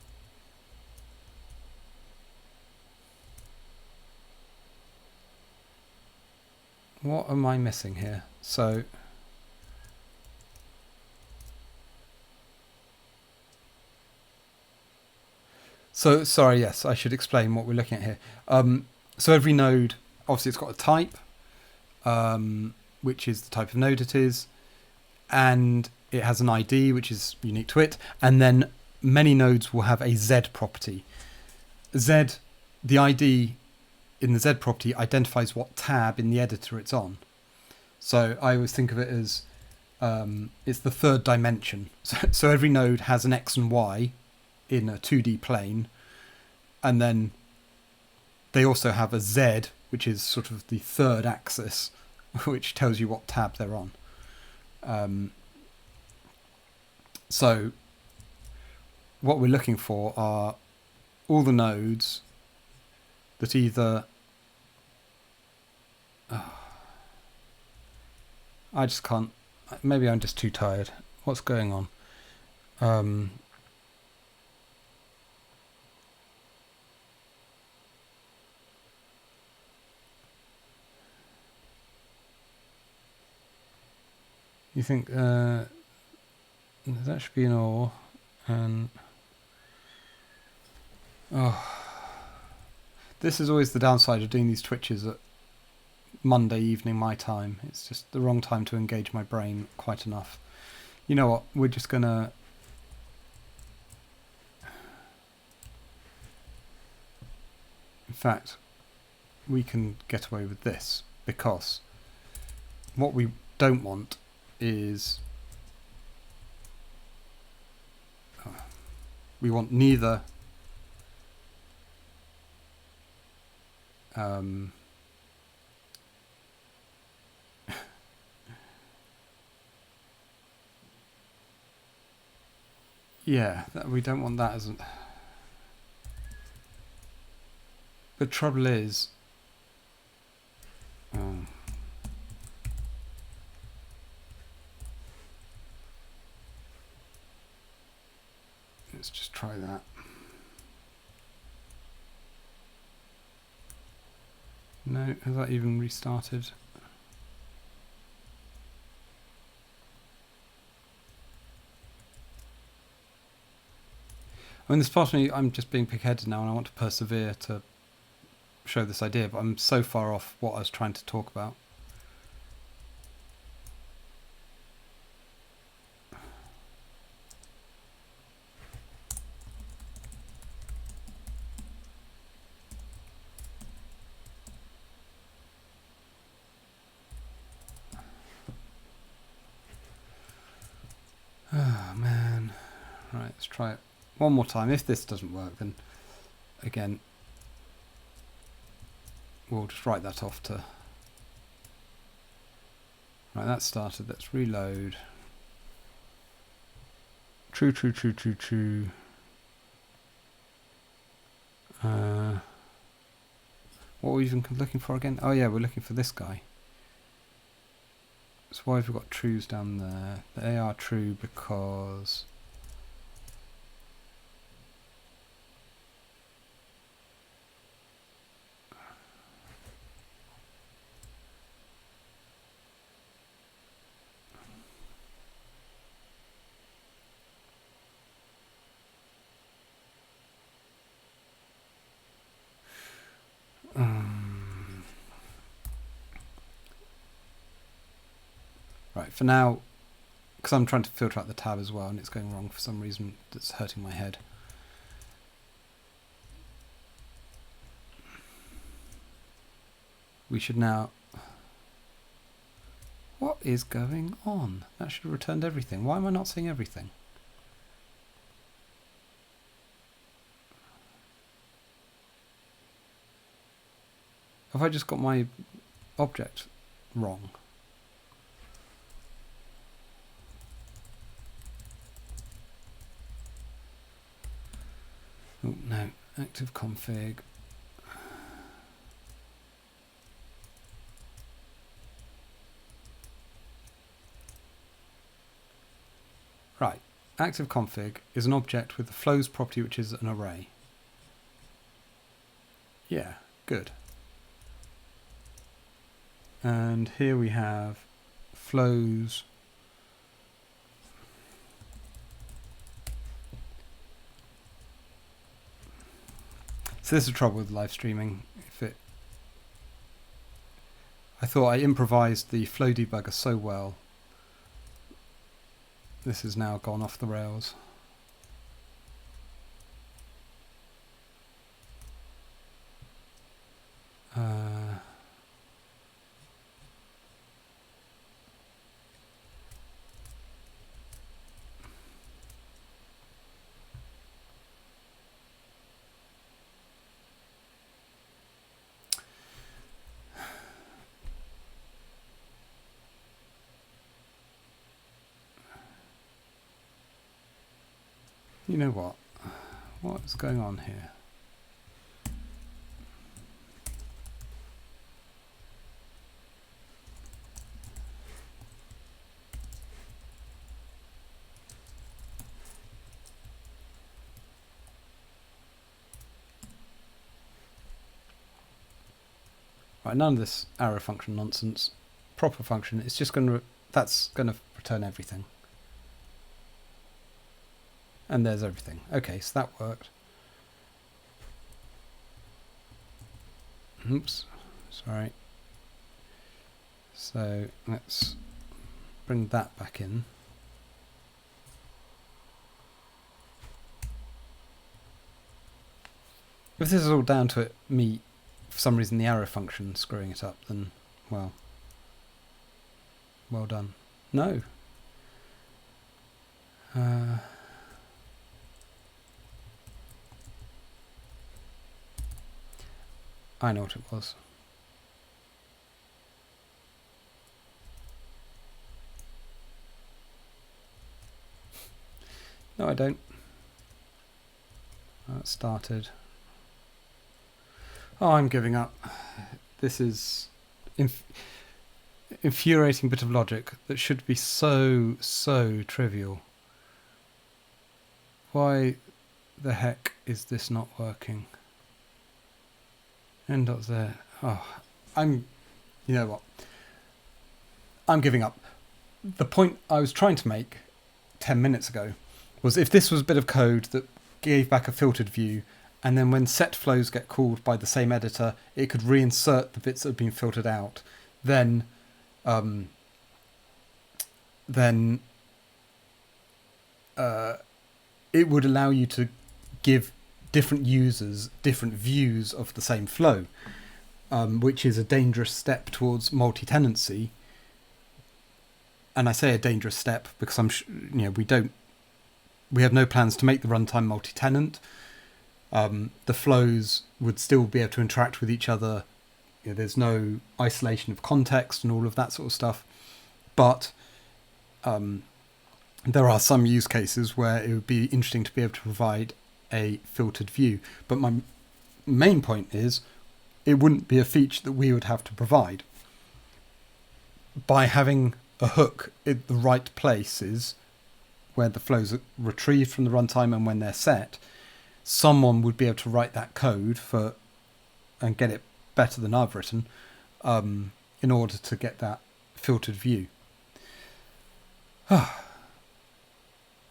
What am I missing here? So sorry, yes, I should explain what we're looking at here. So every node, obviously it's got a type, which is the type of node it is, and it has an ID, which is unique to it, and then many nodes will have a Z property. The ID in the Z property identifies what tab in the editor it's on. So I always think of it as it's the third dimension. So every node has an X and Y in a 2D plane, and then they also have a Z, which is sort of the third axis, which tells you what tab they're on. So what we're looking for are all the nodes that either I just can't, maybe I'm just too tired. What's going on? You think that should be an OR, and this is always the downside of doing these Twitches at Monday evening my time. It's just the wrong time to engage my brain quite enough. You know what? We're just gonna in fact, we can get away with this, because what we don't want is we want neither yeah, we don't want that as a... The trouble is let's just try that. No, has that even restarted? I mean, there's part of me, I'm just being pig-headed now and I want to persevere to show this idea, but I'm so far off what I was trying to talk about. Oh man. Right, let's try it one more time. If this doesn't work, then again we'll just write that off to... Right, that started. Let's reload. True. What are we even looking for again? Oh yeah, we're looking for this guy. So why have we got trues down there? They are true because... Right, for now, because I'm trying to filter out the tab as well and it's going wrong for some reason that's hurting my head. We should now... What is going on? That should have returned everything. Why am I not seeing everything? Have I just got my object wrong? Oh no, active config. Right, active config is an object with the flows property which is an array. Yeah, good. And here we have flows. So this is the trouble with live streaming. I thought I improvised the flow debugger so well. This has now gone off the rails. You know what? What's going on here? Right, none of this arrow function nonsense. Proper function. It's just going to. That's going to return everything. And there's everything. Okay, so that worked. Oops, sorry. So let's bring that back in. If this is all down to me, for some reason the arrow function screwing it up, then, well done. No. I know what it was. No, I don't. That started. Oh, I'm giving up. This is infuriating bit of logic that should be so trivial. Why the heck is this not working? End dot there. Oh, you know what? I'm giving up. The point I was trying to make 10 minutes ago was if this was a bit of code that gave back a filtered view, and then when set flows get called by the same editor, it could reinsert the bits that have been filtered out, then it would allow you to give different users different views of the same flow, which is a dangerous step towards multi-tenancy. And I say a dangerous step because we have no plans to make the runtime multi-tenant. The flows would still be able to interact with each other. There's no isolation of context and all of that sort of stuff. But there are some use cases where it would be interesting to be able to provide a filtered view. But my main point is, it wouldn't be a feature that we would have to provide. By having a hook in the right places where the flows are retrieved from the runtime and when they're set, someone would be able to write that code and get it better than I've written in order to get that filtered view.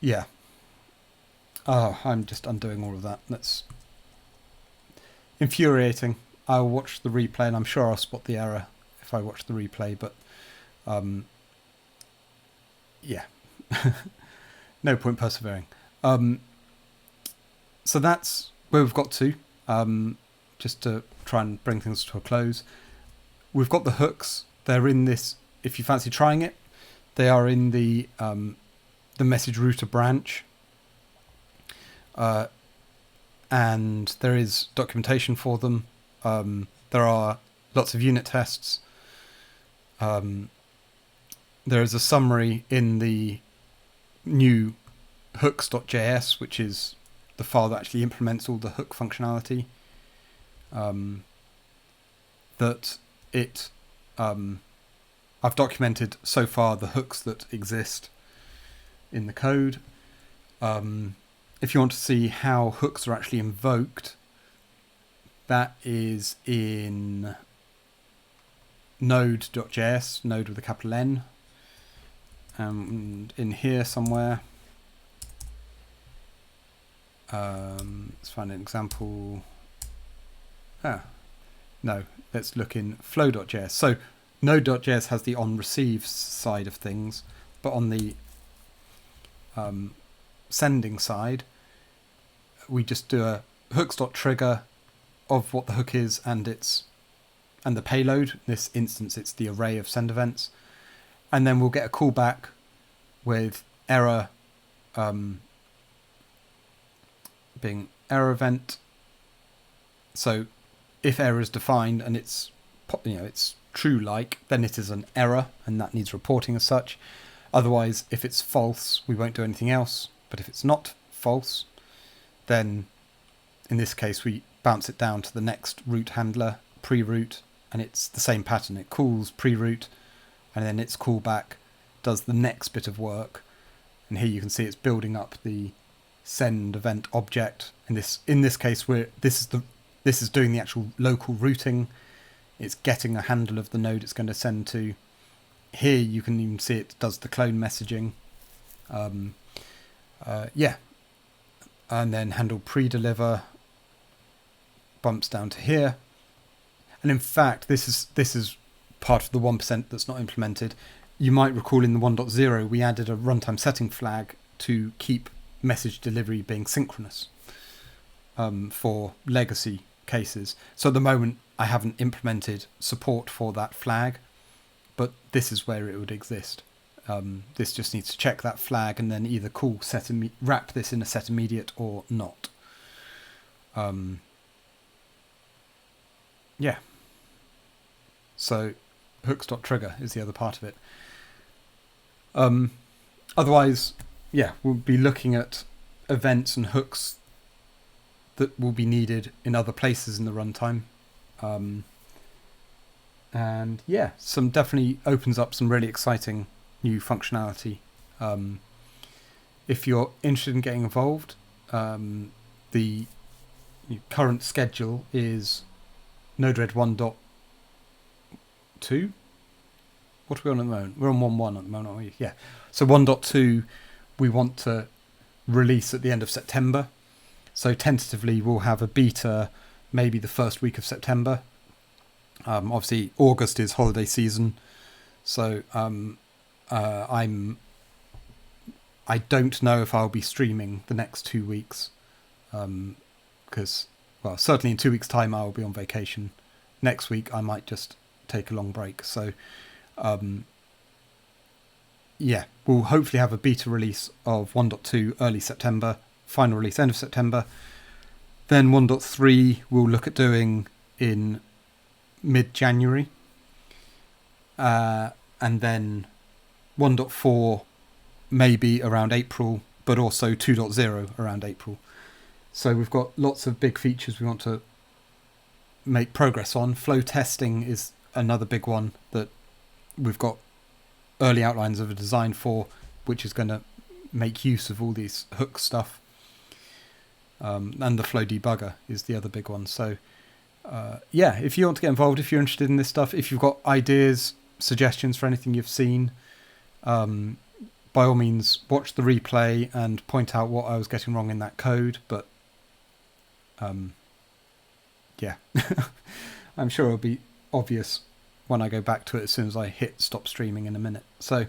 Yeah. I'm just undoing all of that. That's infuriating. I'll watch the replay and I'm sure I'll spot the error if I watch the replay, but yeah. No point persevering. So that's where we've got to, just to try and bring things to a close. We've got the hooks. They're in this, if you fancy trying it, they are in the message router branch. And there is documentation for them. There are lots of unit tests. There is a summary in the new hooks.js, which is the file that actually implements all the hook functionality. I've documented so far the hooks that exist in the code. If you want to see how hooks are actually invoked, that is in node.js, node with a capital N. And in here somewhere, let's find an example. No, let's look in flow.js. So node.js has the on-receive side of things, but on the sending side, we just do a hooks.trigger of what the hook is and the payload. In this instance, it's the array of send events. And then we'll get a callback with error being error event. So if error is defined and it's true like, then it is an error and that needs reporting as such. Otherwise, if it's false, we won't do anything else. But if it's not false, then in this case we bounce it down to the next root handler, pre-root, and it's the same pattern. It calls pre-root and then its callback does the next bit of work. And here you can see it's building up the send event object. In this case, this is doing the actual local routing. It's getting a handle of the node it's going to send to. Here you can even see it does the clone messaging. And then handle pre-deliver bumps down to here. And in fact, this is part of the 1% that's not implemented. You might recall in the 1.0 we added a runtime setting flag to keep message delivery being synchronous for legacy cases. So at the moment I haven't implemented support for that flag, but this is where it would exist. This just needs to check that flag and then either call wrap this in a set immediate or not. So hooks.trigger is the other part of it. Otherwise, we'll be looking at events and hooks that will be needed in other places in the runtime. Some definitely opens up some really exciting new functionality. If you're interested in getting involved, the current schedule is Node-RED 1.2. What are we on at the moment? We're on 1.1 at the moment, aren't we? Yeah. So 1.2 we want to release at the end of September. So tentatively we'll have a beta maybe the first week of September. Obviously August is holiday season. So I don't know if I'll be streaming the next 2 weeks. Because, certainly in 2 weeks' time I'll be on vacation. Next week I might just take a long break. So we'll hopefully have a beta release of 1.2 early September, final release end of September. Then 1.3 we'll look at doing in mid-January. And then 1.4 maybe around April, but also 2.0 around April. So we've got lots of big features we want to make progress on. Flow testing is another big one that we've got early outlines of a design for, which is going to make use of all these hook stuff. And the flow debugger is the other big one. So if you want to get involved, if you're interested in this stuff, if you've got ideas, suggestions for anything you've seen, by all means watch the replay and point out what I was getting wrong in that code. But I'm sure it'll be obvious when I go back to it as soon as I hit stop streaming in a minute. So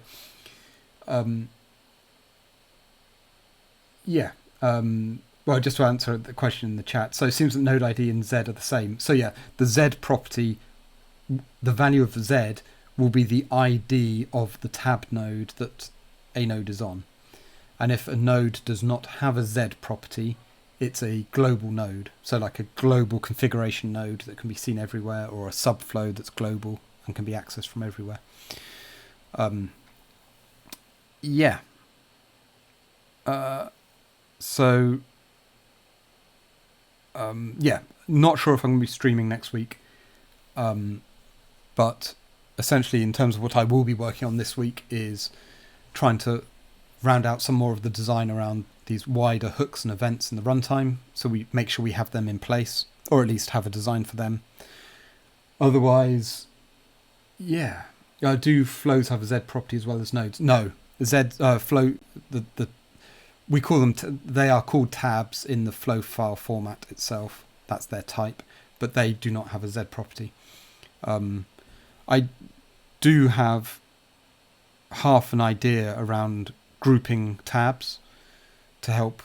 well, just to answer the question in the chat. So it seems that node ID and Z are the same. So yeah, the Z property, the value of the Z will be the ID of the tab node that a node is on. And if a node does not have a Z property, it's a global node. So like a global configuration node that can be seen everywhere, or a subflow that's global and can be accessed from everywhere. Not sure if I'm going to be streaming next week. But essentially, in terms of what I will be working on this week, is trying to round out some more of the design around these wider hooks and events in the runtime, so we make sure we have them in place, or at least have a design for them. Otherwise, do flows have a Z property as well as nodes? No, flow, we call them, they are called tabs in the flow file format itself. That's their type, but they do not have a Z property. I do have half an idea around grouping tabs to help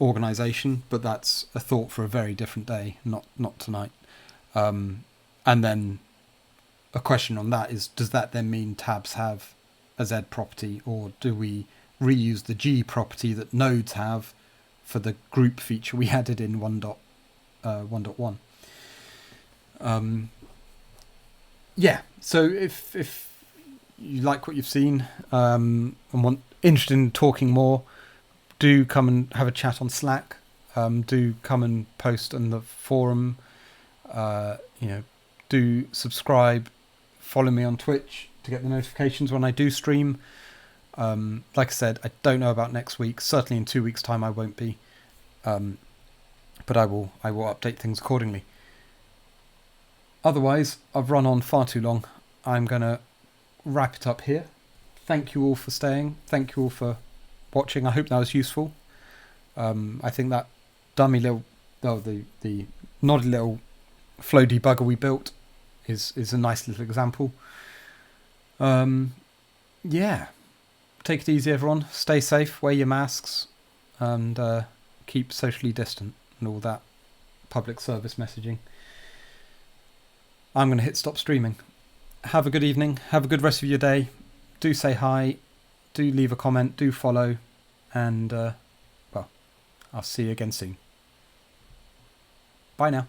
organization, but that's a thought for a very different day, not tonight. And then a question on that is, does that then mean tabs have a Z property, or do we reuse the G property that nodes have for the group feature we added in 1.1? So if you like what you've seen and interested in talking more, do come and have a chat on Slack. Do come and post on the forum. Do subscribe, follow me on Twitch to get the notifications when I do stream. Like I said, I don't know about next week. Certainly in 2 weeks' time I won't be. But I will update things accordingly. Otherwise, I've run on far too long. I'm going to wrap it up here. Thank you all for staying. Thank you all for watching. I hope that was useful. I think that dummy little, the naughty little flow debugger we built is a nice little example. Take it easy, everyone. Stay safe, wear your masks, and keep socially distant and all that public service messaging. I'm going to hit stop streaming. Have a good evening. Have a good rest of your day. Do say hi. Do leave a comment. Do follow. And, I'll see you again soon. Bye now.